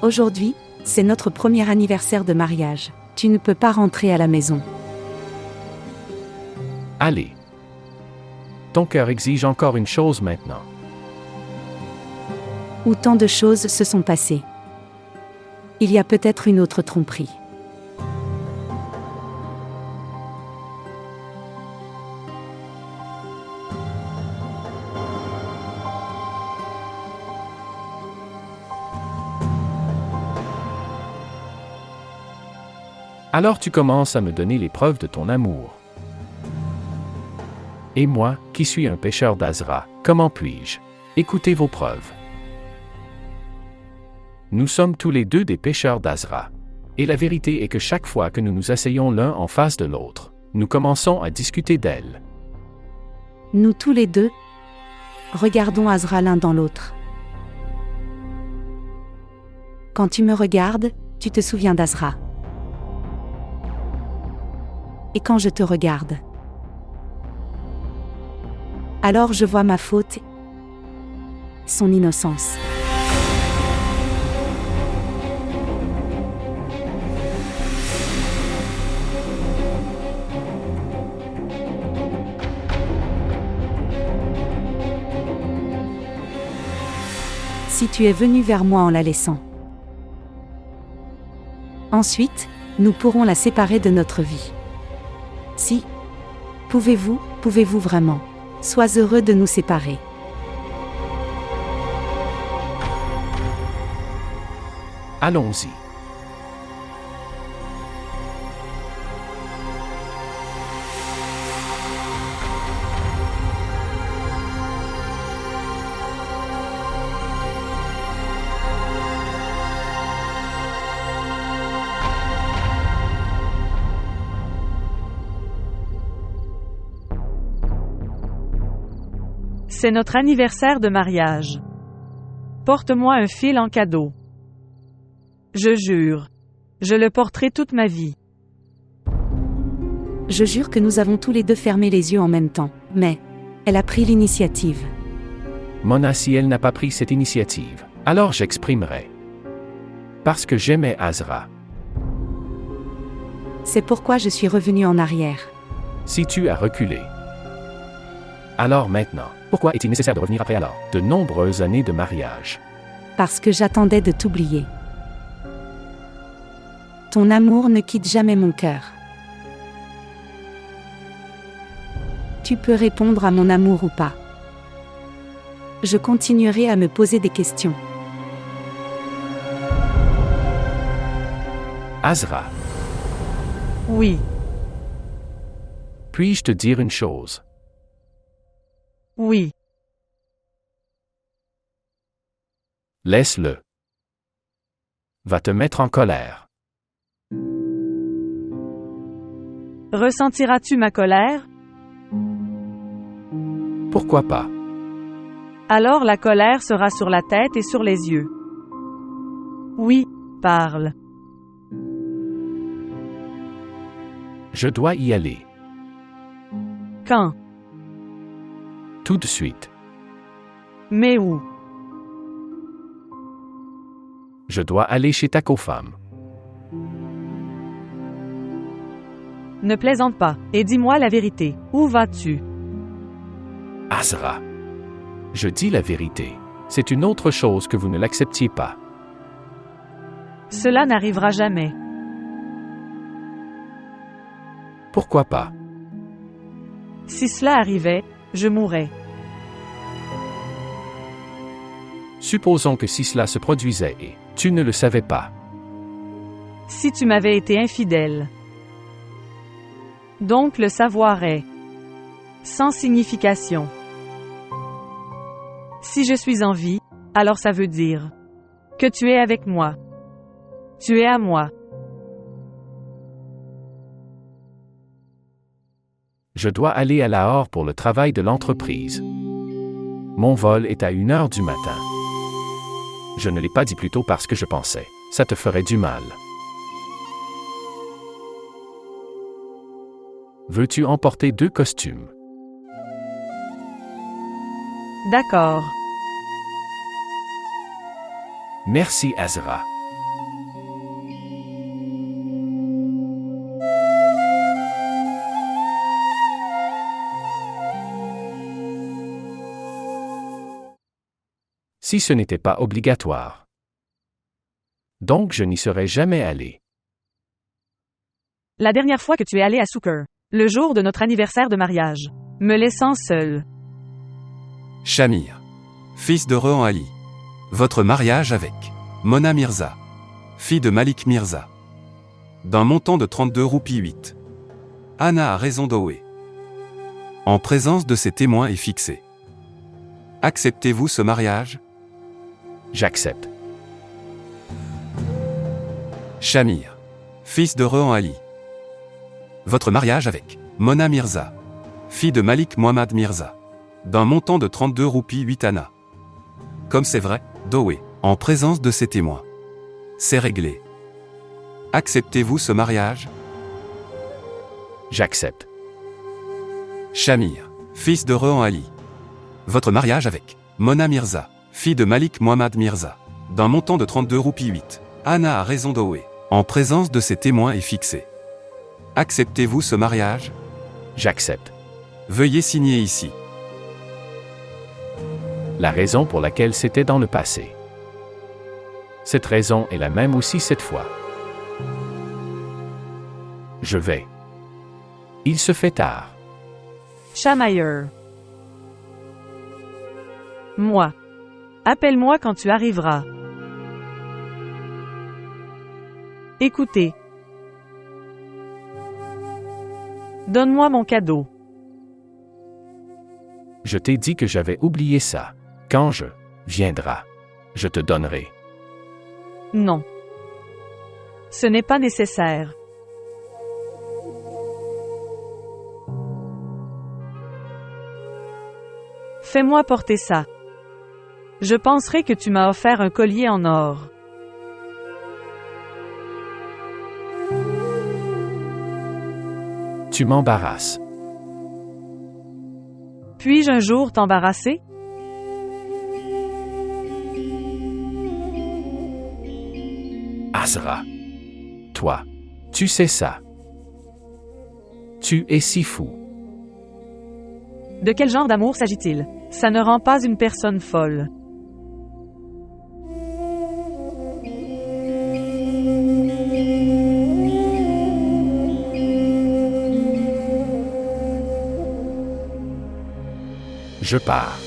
[SPEAKER 6] Aujourd'hui, c'est notre premier anniversaire de mariage. Tu ne peux pas rentrer à la maison.
[SPEAKER 5] Allez. Ton cœur exige encore une chose maintenant.
[SPEAKER 6] Où tant de choses se sont passées. Il y a peut-être une autre tromperie.
[SPEAKER 5] Alors tu commences à me donner les preuves de ton amour. Et moi, qui suis un pécheur d'Azra, comment puis-je écouter vos preuves? Nous sommes tous les deux des pécheurs d'Azra. Et la vérité est que chaque fois que nous nous asseyons l'un en face de l'autre, nous commençons à discuter d'elle.
[SPEAKER 6] Nous tous les deux regardons Azra l'un dans l'autre. Quand tu me regardes, tu te souviens d'Azra. Et quand je te regarde, alors je vois ma faute, son innocence. Si tu es venu vers moi en la laissant. Ensuite, nous pourrons la séparer de notre vie. Si. Pouvez-vous vraiment. Sois heureux de nous séparer.
[SPEAKER 5] Allons-y.
[SPEAKER 1] C'est notre anniversaire de mariage. Porte-moi un fil en cadeau. Je jure. Je le porterai toute ma vie.
[SPEAKER 6] Je jure que nous avons tous les deux fermé les yeux en même temps, mais elle a pris l'initiative.
[SPEAKER 5] Mona, si elle n'a pas pris cette initiative, alors j'exprimerai. Parce que j'aimais Azra.
[SPEAKER 6] C'est pourquoi je suis revenu en arrière.
[SPEAKER 5] Si tu as reculé. Alors maintenant, pourquoi est-il nécessaire de revenir après alors de nombreuses années de mariage?
[SPEAKER 6] Parce que j'attendais de t'oublier. Ton amour ne quitte jamais mon cœur. Tu peux répondre à mon amour ou pas. Je continuerai à me poser des questions.
[SPEAKER 5] Azra,
[SPEAKER 1] Oui.
[SPEAKER 5] puis-je te dire une chose?
[SPEAKER 1] Oui.
[SPEAKER 5] Laisse-le. Va te mettre en colère.
[SPEAKER 1] Ressentiras-tu ma colère?
[SPEAKER 5] Pourquoi pas?
[SPEAKER 1] Alors la colère sera sur la tête et sur les yeux. Oui, parle.
[SPEAKER 5] Je dois y aller.
[SPEAKER 1] Quand?
[SPEAKER 5] Tout de suite.
[SPEAKER 1] Mais où?
[SPEAKER 5] Je dois aller chez ta co-femme.
[SPEAKER 1] Ne plaisante pas, et dis-moi la vérité. Où vas-tu?
[SPEAKER 5] Azra. Je dis la vérité. C'est une autre chose que vous ne l'acceptiez pas.
[SPEAKER 1] Cela n'arrivera jamais.
[SPEAKER 5] Pourquoi pas?
[SPEAKER 1] Si cela arrivait, je mourrais.
[SPEAKER 5] Supposons que si cela se produisait et tu ne le savais pas.
[SPEAKER 1] Si tu m'avais été infidèle. Donc le savoir est sans signification. Si je suis en vie, alors ça veut dire que tu es avec moi. Tu es à moi.
[SPEAKER 5] Je dois aller à Lahore pour le travail de l'entreprise. Mon vol est à 1h du matin. Je ne l'ai pas dit plus tôt parce que je pensais, ça te ferait du mal. Veux-tu emporter 2 costumes?
[SPEAKER 1] D'accord.
[SPEAKER 5] Merci Azra. Si ce n'était pas obligatoire. Donc je n'y serais jamais allé.
[SPEAKER 1] La dernière fois que tu es allé à Souker, le jour de notre anniversaire de mariage, me laissant seul.
[SPEAKER 9] Shamir, fils de Rehan Ali. Votre mariage avec Mona Mirza, fille de Malik Mirza. D'un montant de 32 roupies 8. Anna a raison d'Oé. En présence de ces témoins est fixé. Acceptez-vous ce mariage?
[SPEAKER 5] J'accepte.
[SPEAKER 9] Shamir. Fils de Rehan Ali. Votre mariage avec Mona Mirza. Fille de Malik Mohammad Mirza. D'un montant de 32 roupies 8 annas. Comme c'est vrai, Doé, en présence de ces témoins. C'est réglé. Acceptez-vous ce mariage?
[SPEAKER 5] J'accepte.
[SPEAKER 9] Shamir. Fils de Rehan Ali. Votre mariage avec Mona Mirza. Fille de Malik Mohammad Mirza. D'un montant de 32 roupies 8. Anna a raison Doé. En présence de ces témoins est fixé. Acceptez-vous ce mariage?
[SPEAKER 5] J'accepte.
[SPEAKER 9] Veuillez signer ici.
[SPEAKER 5] La raison pour laquelle c'était dans le passé. Cette raison est la même aussi cette fois. Je vais. Il se fait tard.
[SPEAKER 1] Chamailleur. Moi. Appelle-moi quand tu arriveras. Écoutez. Donne-moi mon cadeau.
[SPEAKER 5] Je t'ai dit que j'avais oublié ça. Quand je viendrai, je te donnerai.
[SPEAKER 1] Non. Ce n'est pas nécessaire. Fais-moi porter ça. Je penserai que tu m'as offert un collier en or.
[SPEAKER 5] Tu m'embarrasses.
[SPEAKER 1] Puis-je un jour t'embarrasser?
[SPEAKER 5] Azra. Toi. Tu sais ça. Tu es si fou.
[SPEAKER 1] De quel genre d'amour s'agit-il? Ça ne rend pas une personne folle.
[SPEAKER 5] Je pars.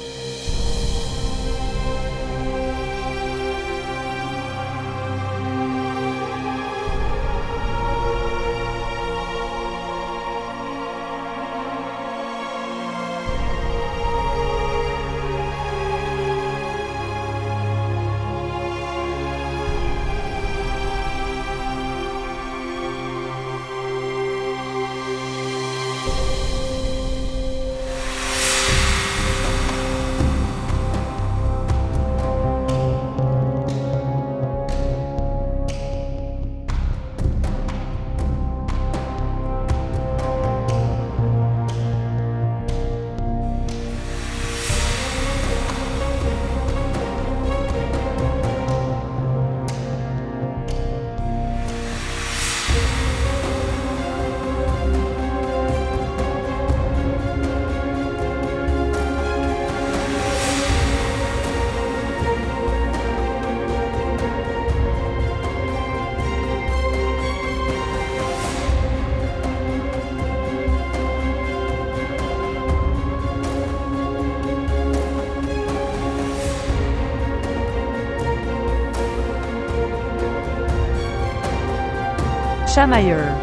[SPEAKER 1] Chamailleur.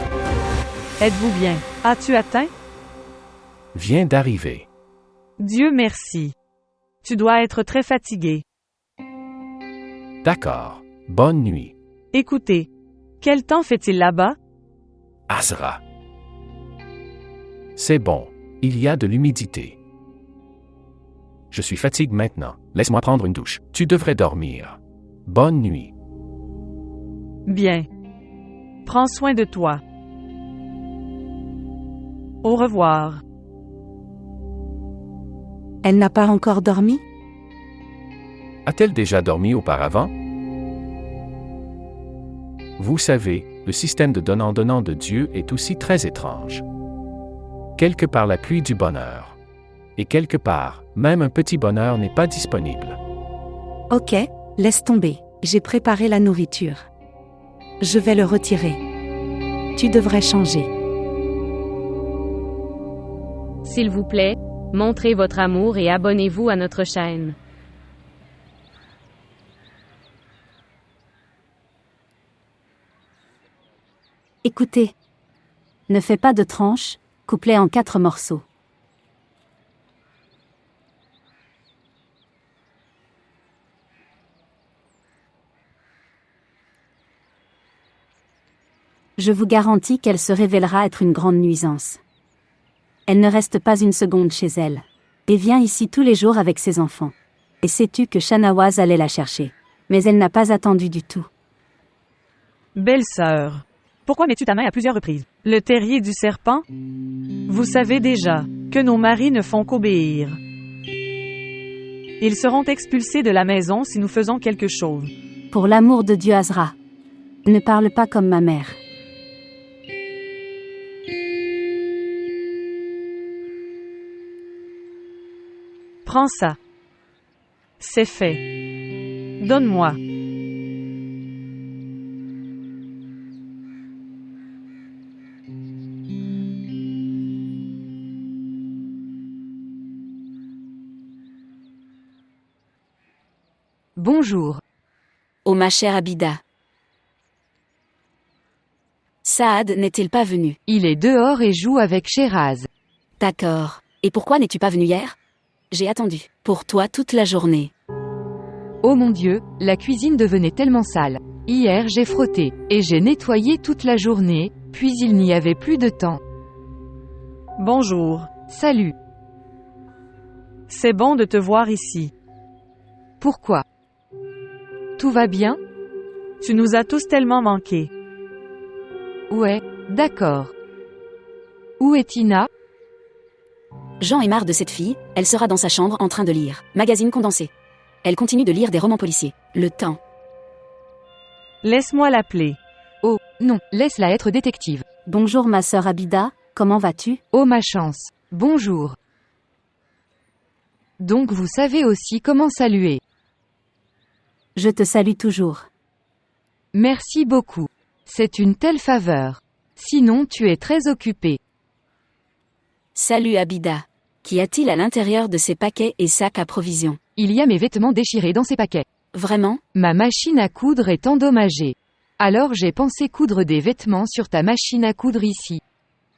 [SPEAKER 1] Êtes-vous bien? As-tu atteint?
[SPEAKER 5] Viens d'arriver.
[SPEAKER 1] Dieu merci. Tu dois être très fatigué.
[SPEAKER 5] D'accord. Bonne nuit.
[SPEAKER 1] Écoutez. Quel temps fait-il là-bas?
[SPEAKER 5] Azra. C'est bon. Il y a de l'humidité. Je suis fatigué maintenant. Laisse-moi prendre une douche. Tu devrais dormir. Bonne nuit.
[SPEAKER 1] Bien. Prends soin de toi. Au revoir.
[SPEAKER 6] Elle n'a pas encore dormi?
[SPEAKER 5] A-t-elle déjà dormi auparavant? Vous savez, le système de donnant-donnant de Dieu est aussi très étrange. Quelque part la pluie du bonheur. Et quelque part, même un petit bonheur n'est pas disponible.
[SPEAKER 6] Ok, laisse tomber. J'ai préparé la nourriture. Je vais le retirer. Tu devrais changer.
[SPEAKER 7] S'il vous plaît, montrez votre amour et abonnez-vous à notre chaîne.
[SPEAKER 4] Écoutez. Ne fais pas de tranches, coupe-les en 4 morceaux. Je vous garantis qu'elle se révélera être une grande nuisance. Elle ne reste pas une seconde chez elle. Et vient ici tous les jours avec ses enfants. Et sais-tu que Shanawaz allait la chercher. Mais elle n'a pas attendu du tout.
[SPEAKER 1] Belle-sœur. Pourquoi mets-tu ta main à plusieurs reprises? Le terrier du serpent? Vous savez déjà que nos maris ne font qu'obéir. Ils seront expulsés de la maison si nous faisons quelque chose.
[SPEAKER 4] Pour l'amour de Dieu, Azra. Ne parle pas comme ma mère.
[SPEAKER 1] Prends ça. C'est fait. Donne-moi.
[SPEAKER 7] Bonjour.
[SPEAKER 3] Oh ma chère Abida. Saad n'est-il pas venu?
[SPEAKER 7] Il est dehors et joue avec Sheraz.
[SPEAKER 3] D'accord. Et pourquoi n'es-tu pas venu hier? J'ai attendu. Pour toi toute la journée.
[SPEAKER 7] Oh mon Dieu, la cuisine devenait tellement sale. Hier j'ai frotté, et j'ai nettoyé toute la journée, puis il n'y avait plus de temps.
[SPEAKER 1] Bonjour.
[SPEAKER 7] Salut.
[SPEAKER 1] C'est bon de te voir ici.
[SPEAKER 7] Pourquoi? Tout va bien?
[SPEAKER 1] Tu nous as tous tellement manqué.
[SPEAKER 7] Ouais, d'accord. Où est Tina?
[SPEAKER 3] Jean est marre de cette fille, elle sera dans sa chambre en train de lire. Magazine condensé. Elle continue de lire des romans policiers. Le temps.
[SPEAKER 1] Laisse-moi l'appeler.
[SPEAKER 7] Oh, non, laisse-la être détective.
[SPEAKER 4] Bonjour ma sœur Abida, comment vas-tu?
[SPEAKER 7] Oh ma chance. Bonjour. Donc vous savez aussi comment saluer.
[SPEAKER 4] Je te salue toujours.
[SPEAKER 7] Merci beaucoup. C'est une telle faveur. Sinon tu es très occupé.
[SPEAKER 3] Salut Abida. Qu'y a-t-il à l'intérieur de ces paquets et sacs à provisions?
[SPEAKER 7] Il y a mes vêtements déchirés dans ces paquets.
[SPEAKER 3] Vraiment?
[SPEAKER 7] Ma machine à coudre est endommagée. Alors j'ai pensé coudre des vêtements sur ta machine à coudre ici.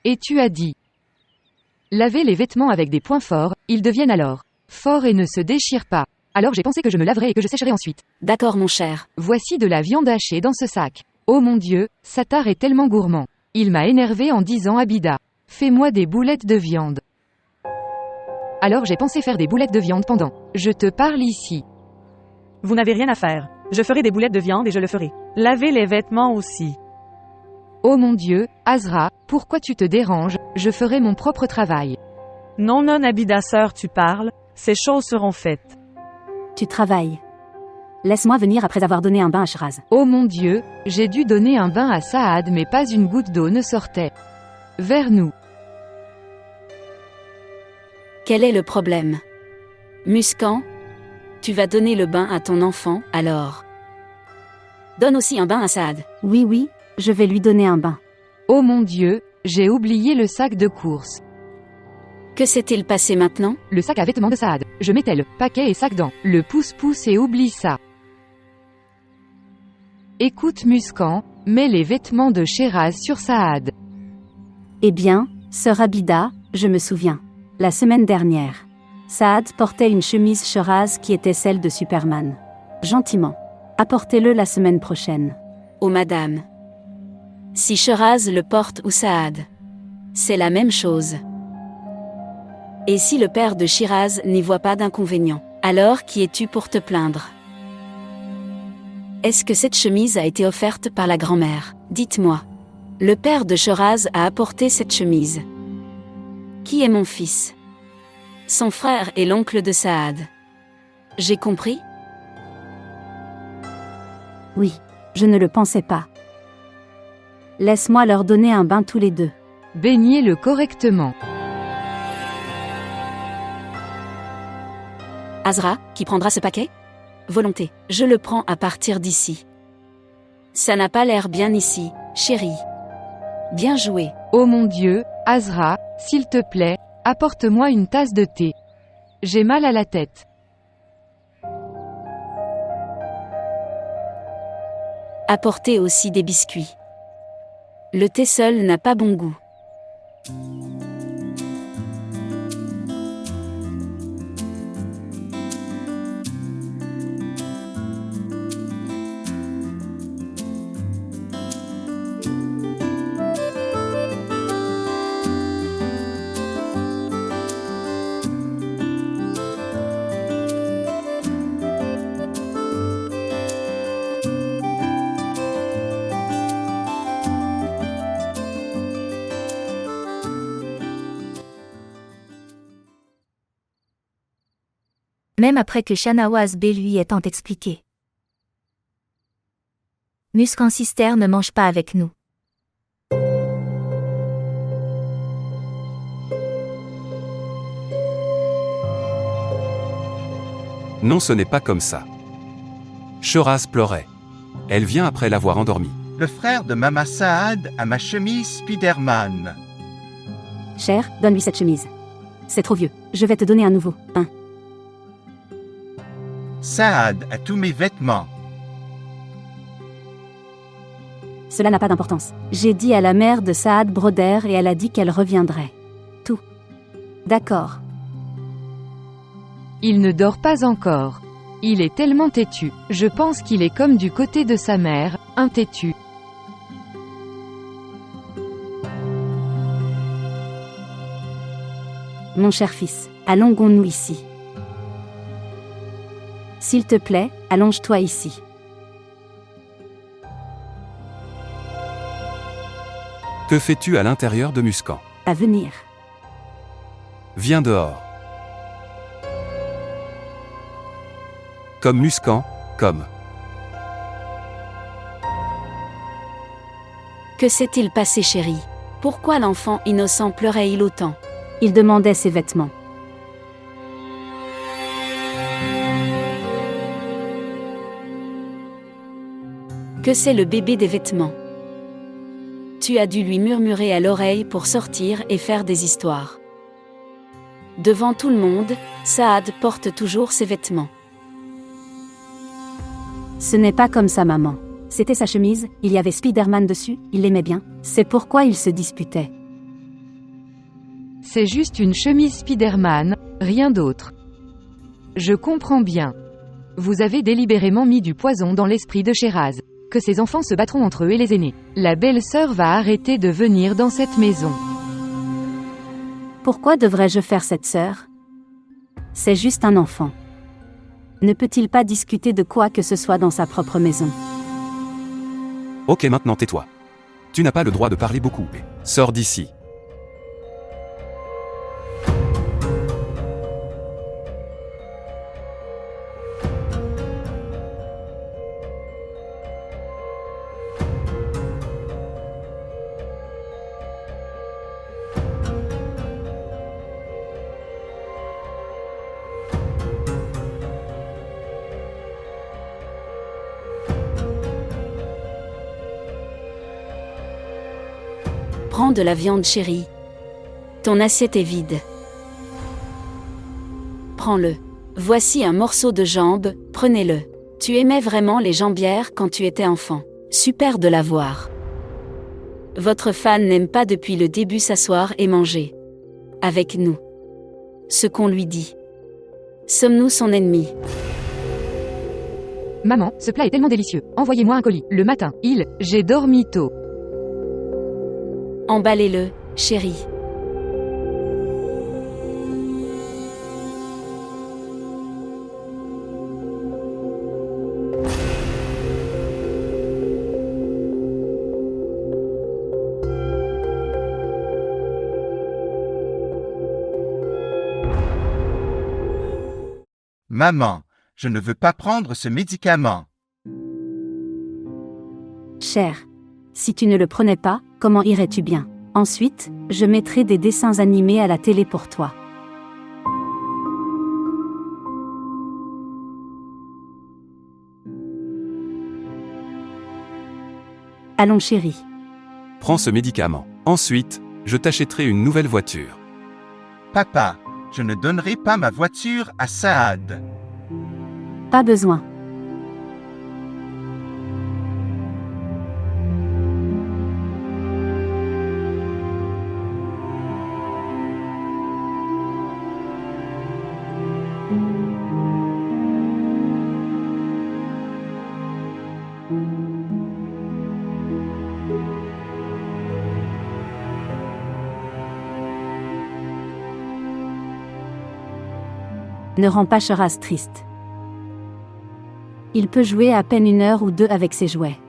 [SPEAKER 7] Et tu as dit. Laver les vêtements avec des points forts, ils deviennent alors forts et ne se déchirent pas. Alors j'ai pensé que je me laverais et que je sécherais ensuite.
[SPEAKER 3] D'accord mon cher.
[SPEAKER 7] Voici de la viande hachée dans ce sac. Oh mon Dieu, Satar est tellement gourmand. Il m'a énervé en disant Abida. Fais-moi des boulettes de viande. Alors j'ai pensé faire des boulettes de viande pendant. Je te parle ici.
[SPEAKER 1] Vous n'avez rien à faire. Je ferai des boulettes de viande et je le ferai. Lavez les vêtements aussi.
[SPEAKER 7] Oh mon Dieu, Azra, pourquoi tu te déranges? Je ferai mon propre travail.
[SPEAKER 1] Non, non, Abida, sœur, tu parles. Ces choses seront faites.
[SPEAKER 4] Tu travailles. Laisse-moi venir après avoir donné un bain à Sheraz.
[SPEAKER 7] Oh mon Dieu, j'ai dû donner un bain à Saad mais pas une goutte d'eau ne sortait. Vers nous.
[SPEAKER 3] Quel est le problème? Muscan? Tu vas donner le bain à ton enfant, alors. Donne aussi un bain à Saad.
[SPEAKER 4] Oui, oui, je vais lui donner un bain.
[SPEAKER 7] Oh mon Dieu, j'ai oublié le sac de course.
[SPEAKER 3] Que s'est-il passé maintenant?
[SPEAKER 7] Le sac à vêtements de Saad. Je mettais le paquet et sac dans le pouce-pouce et oublie ça. Écoute Muscan, mets les vêtements de Sheraz sur Saad.
[SPEAKER 4] Eh bien, sœur Abida, je me souviens. La semaine dernière, Saad portait une chemise Sheraz qui était celle de Superman. Gentiment. Apportez-le la semaine prochaine.
[SPEAKER 3] Oh madame. Si Sheraz le porte ou Saad. C'est la même chose. Et si le père de Shiraz n'y voit pas d'inconvénient, alors qui es-tu pour te plaindre? Est-ce que cette chemise a été offerte par la grand-mère? Dites-moi. Le père de Sheraz a apporté cette chemise. Qui est mon fils? Son frère est l'oncle de Saad. J'ai compris?
[SPEAKER 4] Oui, je ne le pensais pas. Laisse-moi leur donner un bain tous les deux.
[SPEAKER 7] Baignez-le correctement.
[SPEAKER 3] Azra, qui prendra ce paquet? Volonté, je le prends à partir d'ici. Ça n'a pas l'air bien ici, chérie. Bien joué.
[SPEAKER 7] Oh mon Dieu, Azra, s'il te plaît, apporte-moi une tasse de thé. J'ai mal à la tête.
[SPEAKER 3] Apportez aussi des biscuits. Le thé seul n'a pas bon goût.
[SPEAKER 8] Même après que Shanawaz B lui ait tant expliqué. Muskan Sister ne mange pas avec nous.
[SPEAKER 9] Non, ce n'est pas comme ça. Sheraz pleurait. Elle vient après l'avoir endormi.
[SPEAKER 10] Le frère de Mama Saad a ma chemise Spider-Man.
[SPEAKER 4] Cher, donne-lui cette chemise. C'est trop vieux. Je vais te donner un nouveau.
[SPEAKER 10] Saad a tous mes vêtements.
[SPEAKER 4] Cela n'a pas d'importance. J'ai dit à la mère de Saad broder et elle a dit qu'elle reviendrait. Tout. D'accord.
[SPEAKER 7] Il ne dort pas encore. Il est tellement têtu. Je pense qu'il est comme du côté de sa mère, un têtu.
[SPEAKER 4] Mon cher fils, allongeons-nous ici. S'il te plaît, allonge-toi ici.
[SPEAKER 9] Que fais-tu à l'intérieur de Muskan?
[SPEAKER 4] À venir.
[SPEAKER 9] Viens dehors. Comme Muskan, comme.
[SPEAKER 3] Que s'est-il passé, chérie? Pourquoi l'enfant innocent pleurait-il autant?
[SPEAKER 4] Il demandait ses vêtements.
[SPEAKER 3] Que c'est le bébé des vêtements? Tu as dû lui murmurer à l'oreille pour sortir et faire des histoires. Devant tout le monde, Saad porte toujours ses vêtements.
[SPEAKER 4] Ce n'est pas comme ça, maman. C'était sa chemise, il y avait Spider-Man dessus, il l'aimait bien, c'est pourquoi ils se disputaient.
[SPEAKER 7] C'est juste une chemise Spider-Man, rien d'autre. Je comprends bien. Vous avez délibérément mis du poison dans l'esprit de Sheraz. Que ces enfants se battront entre eux et les aînés. La belle-sœur va arrêter de venir dans cette maison.
[SPEAKER 4] Pourquoi devrais-je faire cette sœur? C'est juste un enfant. Ne peut-il pas discuter de quoi que ce soit dans sa propre maison?
[SPEAKER 9] Ok, maintenant tais-toi. Tu n'as pas le droit de parler beaucoup. Sors d'ici.
[SPEAKER 3] Prends de la viande, chérie. Ton assiette est vide. Prends-le. Voici un morceau de jambe, prenez-le. Tu aimais vraiment les jambières quand tu étais enfant. Super de l'avoir. Votre fan n'aime pas depuis le début s'asseoir et manger. Avec nous. Ce qu'on lui dit. Sommes-nous son ennemi?
[SPEAKER 7] Maman, ce plat est tellement délicieux. Envoyez-moi un colis. Le matin, j'ai dormi tôt.
[SPEAKER 3] Emballez-le, chérie.
[SPEAKER 10] Maman, je ne veux pas prendre ce médicament.
[SPEAKER 4] Cher. Si tu ne le prenais pas, comment irais-tu bien? Ensuite, je mettrai des dessins animés à la télé pour toi. Allons, chérie.
[SPEAKER 9] Prends ce médicament. Ensuite, je t'achèterai une nouvelle voiture.
[SPEAKER 10] Papa, je ne donnerai pas ma voiture à Saad.
[SPEAKER 4] Pas besoin. Ne rend pas Sheraz triste. Il peut jouer à peine 1 heure ou 2 avec ses jouets.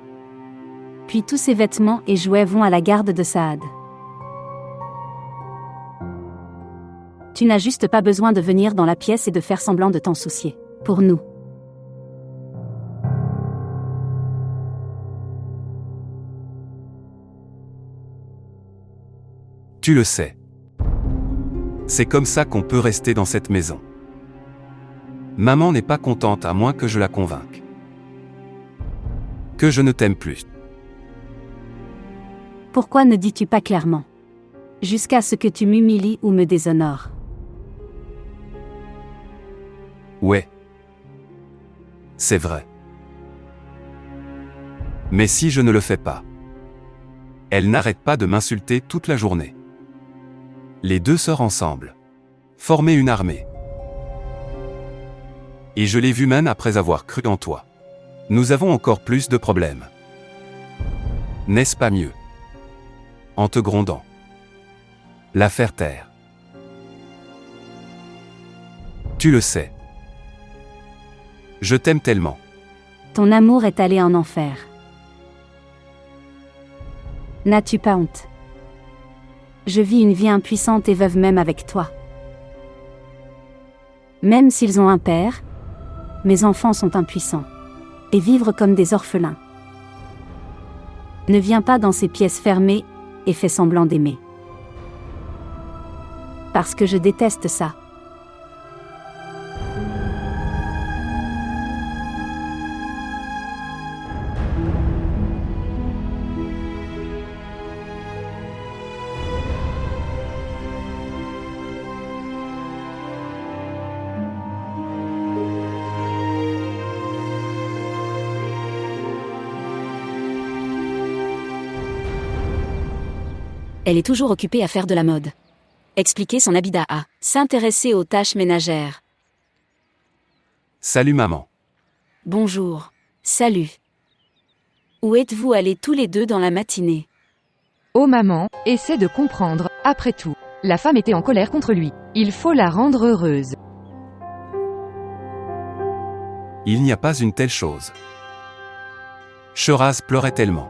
[SPEAKER 4] Puis tous ses vêtements et jouets vont à la garde de Saad. Tu n'as juste pas besoin de venir dans la pièce et de faire semblant de t'en soucier. Pour nous.
[SPEAKER 9] Tu le sais. C'est comme ça qu'on peut rester dans cette maison. Maman n'est pas contente à moins que je la convainque. Que je ne t'aime plus.
[SPEAKER 4] Pourquoi ne dis-tu pas clairement? Jusqu'à ce que tu m'humilies ou me déshonores.
[SPEAKER 9] Ouais. C'est vrai. Mais si je ne le fais pas, elle n'arrête pas de m'insulter toute la journée. Les deux sœurs ensemble formaient une armée. Et je l'ai vu même après avoir cru en toi. Nous avons encore plus de problèmes. N'est-ce pas mieux? En te grondant. La faire taire. Tu le sais. Je t'aime tellement.
[SPEAKER 4] Ton amour est allé en enfer. N'as-tu pas honte? Je vis une vie impuissante et veuve même avec toi. Même s'ils ont un père, mes enfants sont impuissants. Et vivre comme des orphelins. Ne viens pas dans ces pièces fermées et fais semblant d'aimer. Parce que je déteste ça.
[SPEAKER 3] Elle est toujours occupée à faire de la mode. Expliquer son habit à s'intéresser aux tâches ménagères.
[SPEAKER 9] Salut maman.
[SPEAKER 3] Bonjour. Salut. Où êtes-vous allés tous les deux dans la matinée?
[SPEAKER 7] Oh maman, essaie de comprendre, après tout. La femme était en colère contre lui. Il faut la rendre heureuse.
[SPEAKER 9] Il n'y a pas une telle chose. Sheraz pleurait tellement.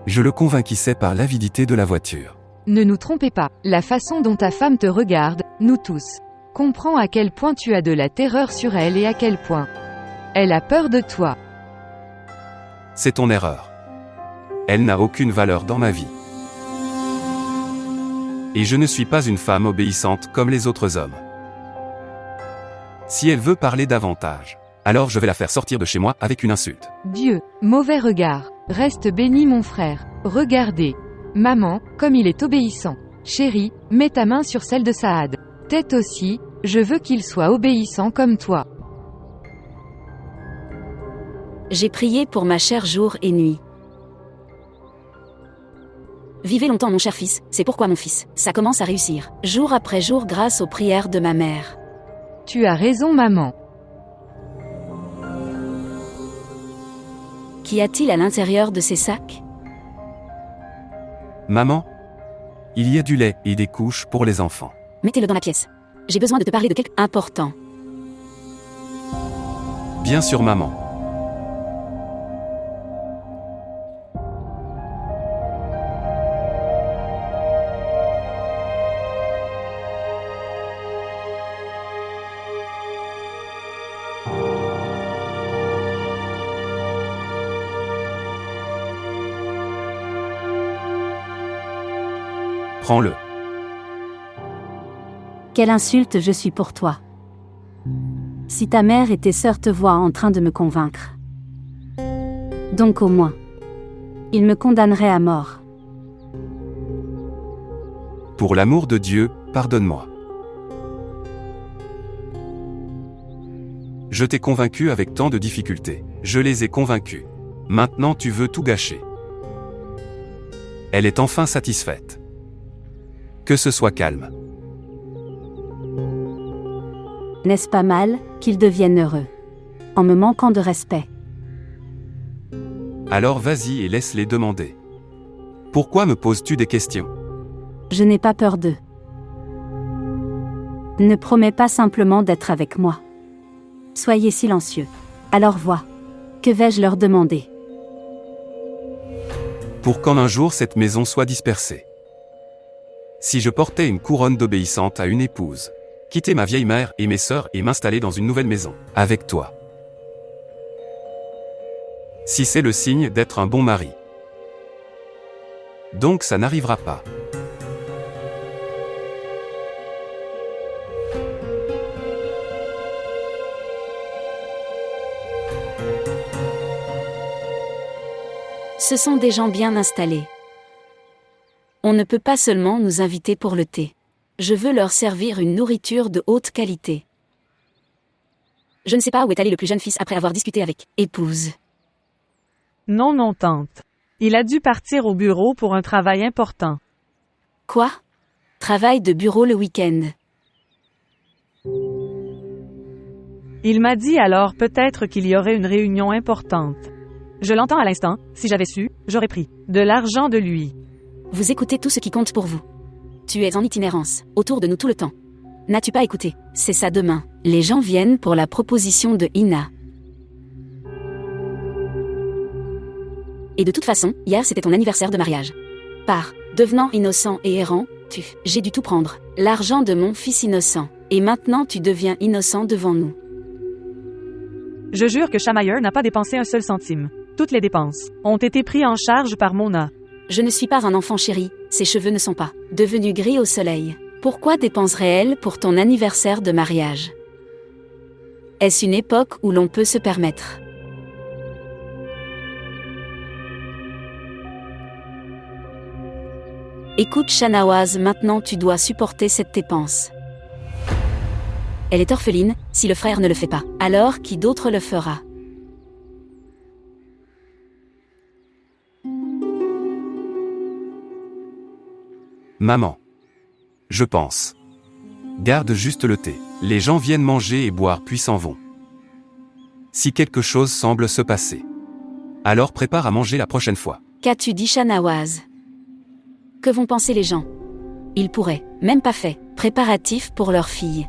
[SPEAKER 9] Je le convainquissais par l'avidité de la voiture.
[SPEAKER 7] Ne nous trompez pas, la façon dont ta femme te regarde, nous tous. Comprends à quel point tu as de la terreur sur elle et à quel point elle a peur de toi.
[SPEAKER 9] C'est ton erreur. Elle n'a aucune valeur dans ma vie. Et je ne suis pas une femme obéissante comme les autres hommes. Si elle veut parler davantage, alors je vais la faire sortir de chez moi avec une insulte.
[SPEAKER 7] Dieu, mauvais regard. Reste béni mon frère. Regardez. Maman, comme il est obéissant. Chérie, mets ta main sur celle de Saad. Tête aussi, je veux qu'il soit obéissant comme toi.
[SPEAKER 3] J'ai prié pour ma chère jour et nuit. Vivez longtemps mon cher fils, c'est pourquoi mon fils, ça commence à réussir. Jour après jour grâce aux prières de ma mère.
[SPEAKER 7] Tu as raison maman.
[SPEAKER 3] Qu'y a-t-il à l'intérieur de ces sacs?
[SPEAKER 9] Maman, il y a du lait et des couches pour les enfants.
[SPEAKER 3] Mettez-le dans la pièce. J'ai besoin de te parler de quelque important.
[SPEAKER 9] Bien sûr maman. Prends-le.
[SPEAKER 4] Quelle insulte je suis pour toi. Si ta mère et tes sœurs te voient en train de me convaincre. Donc au moins, ils me condamneraient à mort.
[SPEAKER 9] Pour l'amour de Dieu, pardonne-moi. Je t'ai convaincu avec tant de difficultés. Je les ai convaincus. Maintenant tu veux tout gâcher. Elle est enfin satisfaite. Que ce soit calme.
[SPEAKER 4] N'est-ce pas mal qu'ils deviennent heureux? En me manquant de respect.
[SPEAKER 9] Alors vas-y et laisse-les demander. Pourquoi me poses-tu des questions?
[SPEAKER 4] Je n'ai pas peur d'eux. Ne promets pas simplement d'être avec moi. Soyez silencieux. Alors vois. Que vais-je leur demander?
[SPEAKER 9] Pour quand un jour cette maison soit dispersée. Si je portais une couronne d'obéissante à une épouse, quitter ma vieille mère et mes sœurs et m'installer dans une nouvelle maison, avec toi. Si c'est le signe d'être un bon mari. Donc ça n'arrivera pas.
[SPEAKER 4] Ce sont des gens bien installés. On ne peut pas seulement nous inviter pour le thé. Je veux leur servir une nourriture de haute qualité. Je ne sais pas où est allé le plus jeune fils après avoir discuté avec épouse.
[SPEAKER 1] Non, non, tante. Il a dû partir au bureau pour un travail important.
[SPEAKER 4] Quoi? Travail de bureau le week-end.
[SPEAKER 1] Il m'a dit alors peut-être qu'il y aurait une réunion importante. Je l'entends à l'instant, si j'avais su, j'aurais pris de l'argent de lui.
[SPEAKER 4] Vous écoutez tout ce qui compte pour vous. Tu es en itinérance, autour de nous tout le temps. N'as-tu pas écouté? C'est ça demain. Les gens viennent pour la proposition de Ina. Et de toute façon, hier c'était ton anniversaire de mariage. Devenant innocent et errant, j'ai dû tout prendre. L'argent de mon fils innocent. Et maintenant tu deviens innocent devant nous.
[SPEAKER 1] Je jure que Shamayer n'a pas dépensé un seul centime. Toutes les dépenses ont été prises en charge par Mona.
[SPEAKER 4] Je ne suis pas un enfant chéri, ses cheveux ne sont pas devenus gris au soleil. Pourquoi dépenserait-elle pour ton anniversaire de mariage? Est-ce une époque où l'on peut se permettre? Écoute Shanawaz, maintenant tu dois supporter cette dépense. Elle est orpheline, si le frère ne le fait pas, alors qui d'autre le fera?
[SPEAKER 9] Maman. Je pense. Garde juste le thé. Les gens viennent manger et boire puis s'en vont. Si quelque chose semble se passer, alors prépare à manger la prochaine fois.
[SPEAKER 4] Qu'as-tu dit Shanawaz? Que vont penser les gens? Ils pourraient, même pas fait, préparatifs pour leur fille.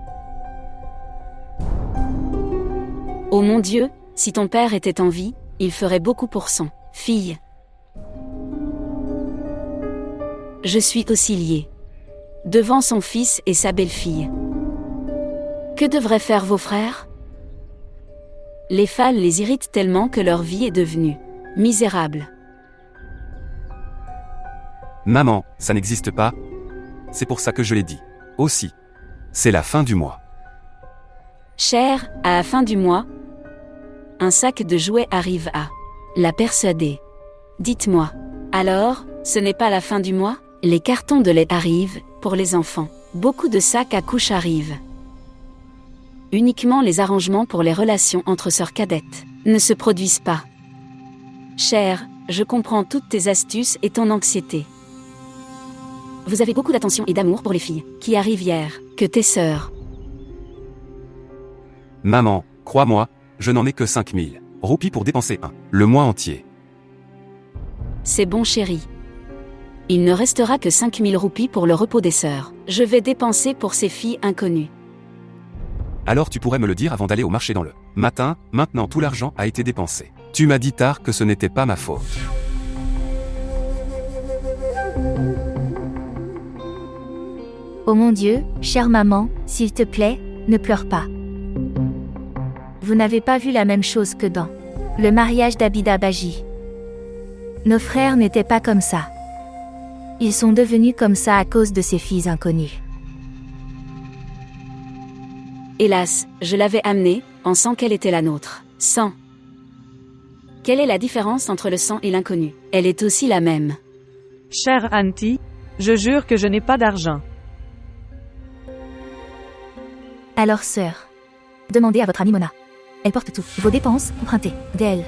[SPEAKER 4] Oh mon Dieu, si ton père était en vie, il ferait beaucoup pour son fille. Je suis aussi liée. Devant son fils et sa belle-fille. Que devraient faire vos frères? Les femmes les irritent tellement que leur vie est devenue misérable.
[SPEAKER 9] Maman, ça n'existe pas. C'est pour ça que je l'ai dit. Aussi. C'est la fin du mois.
[SPEAKER 4] Cher, à la fin du mois, un sac de jouets arrive à la persuader. Dites-moi. Alors, ce n'est pas la fin du mois? Les cartons de lait arrivent, pour les enfants. Beaucoup de sacs à couches arrivent. Uniquement les arrangements pour les relations entre sœurs cadettes ne se produisent pas. Cher, je comprends toutes tes astuces et ton anxiété. Vous avez beaucoup d'attention et d'amour pour les filles, qui arrivent hier, que tes sœurs.
[SPEAKER 9] Maman, crois-moi, je n'en ai que 5000 roupies pour dépenser le mois entier.
[SPEAKER 4] C'est bon chéri. Il ne restera que 5000 roupies pour le repos des sœurs. Je vais dépenser pour ces filles inconnues.
[SPEAKER 9] Alors tu pourrais me le dire avant d'aller au marché dans le matin, maintenant tout l'argent a été dépensé. Tu m'as dit tard que ce n'était pas ma faute.
[SPEAKER 8] Oh mon Dieu, chère maman, s'il te plaît, ne pleure pas. Vous n'avez pas vu la même chose que dans le mariage d'Abida Baji. Nos frères n'étaient pas comme ça. Ils sont devenus comme ça à cause de ces filles inconnues.
[SPEAKER 4] Hélas, je l'avais amenée, pensant qu'elle était la nôtre. Sang. Quelle est la différence entre le sang et l'inconnu? Elle est aussi la même.
[SPEAKER 1] Chère Auntie, je jure que je n'ai pas d'argent.
[SPEAKER 8] Alors sœur, demandez à votre amie Mona. Elle porte tout. Vos dépenses, empruntées, d'elle.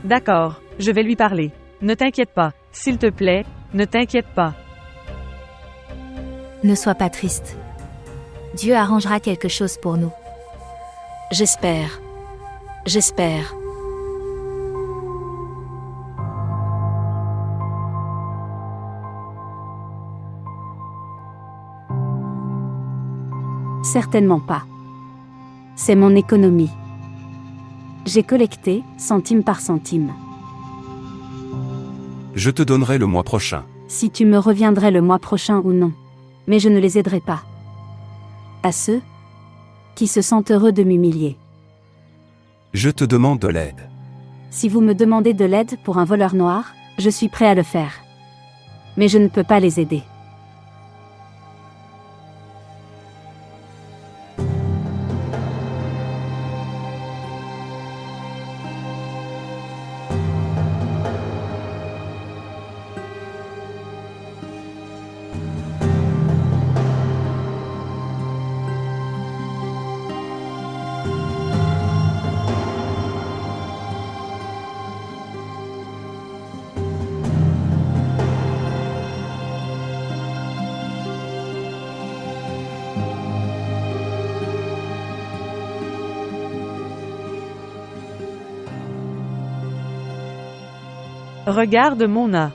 [SPEAKER 1] D'accord, je vais lui parler. Ne t'inquiète pas. S'il te plaît, ne t'inquiète pas.
[SPEAKER 8] Ne sois pas triste. Dieu arrangera quelque chose pour nous.
[SPEAKER 4] J'espère. J'espère.
[SPEAKER 6] Certainement pas. C'est mon économie. J'ai collecté, centime par centime.
[SPEAKER 9] Je te donnerai le mois prochain.
[SPEAKER 4] Si tu me reviendrais le mois prochain ou non. Mais je ne les aiderai pas. À ceux qui se sentent heureux de m'humilier.
[SPEAKER 9] Je te demande de l'aide.
[SPEAKER 4] Si vous me demandez de l'aide pour un voleur noir, je suis prêt à le faire. Mais je ne peux pas les aider.
[SPEAKER 1] Regarde Mona.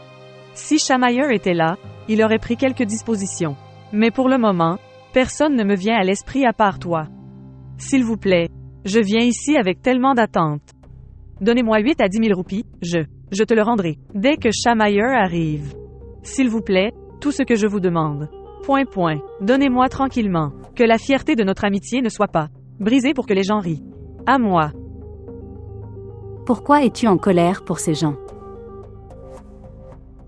[SPEAKER 1] Si Shamayer était là, il aurait pris quelques dispositions. Mais pour le moment, personne ne me vient à l'esprit à part toi. S'il vous plaît, je viens ici avec tellement d'attentes. Donnez-moi 8 à 10 000 roupies, je te le rendrai. Dès que Shamayer arrive. S'il vous plaît, tout ce que je vous demande. Donnez-moi tranquillement. Que la fierté de notre amitié ne soit pas brisée pour que les gens rient. À moi.
[SPEAKER 4] Pourquoi es-tu en colère pour ces gens?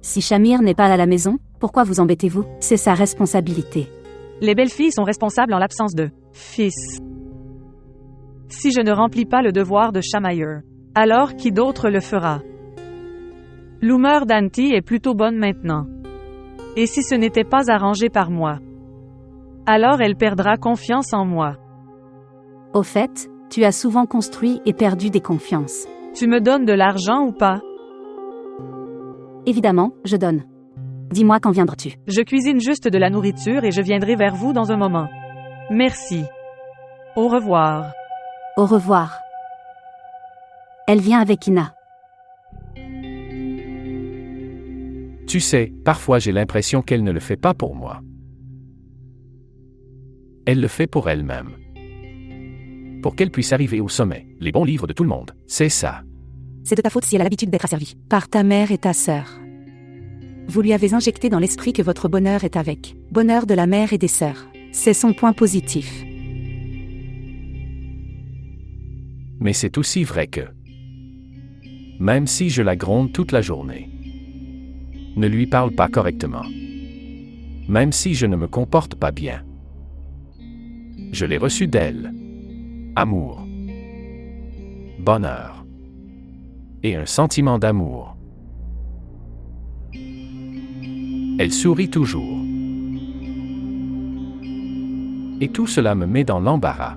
[SPEAKER 4] Si Shamir n'est pas à la maison, pourquoi vous embêtez-vous? C'est sa responsabilité.
[SPEAKER 1] Les belles filles sont responsables en l'absence de fils. Si je ne remplis pas le devoir de Shamayer, alors qui d'autre le fera? L'humeur d'Anti est plutôt bonne maintenant. Et si ce n'était pas arrangé par moi? Alors elle perdra confiance en moi.
[SPEAKER 4] Au fait, tu as souvent construit et perdu des confiances.
[SPEAKER 1] Tu me donnes de l'argent ou pas?
[SPEAKER 4] Évidemment, je donne. Dis-moi quand viendras-tu?
[SPEAKER 1] Je cuisine juste de la nourriture et je viendrai vers vous dans un moment. Merci. Au revoir.
[SPEAKER 4] Au revoir. Elle vient avec Ina.
[SPEAKER 5] Tu sais, parfois j'ai l'impression qu'elle ne le fait pas pour moi. Elle le fait pour elle-même. Pour qu'elle puisse arriver au sommet, les bons livres de tout le monde, c'est ça.
[SPEAKER 6] C'est de ta faute si elle a l'habitude d'être asservie. Par ta mère et ta sœur. Vous lui avez injecté dans l'esprit que votre bonheur est avec. Bonheur de la mère et des sœurs. C'est son point positif.
[SPEAKER 5] Mais c'est aussi vrai que, même si je la gronde toute la journée, ne lui parle pas correctement, même si je ne me comporte pas bien, je l'ai reçu d'elle. Amour. Bonheur. Et un sentiment d'amour. Elle sourit toujours. Et tout cela me met dans l'embarras.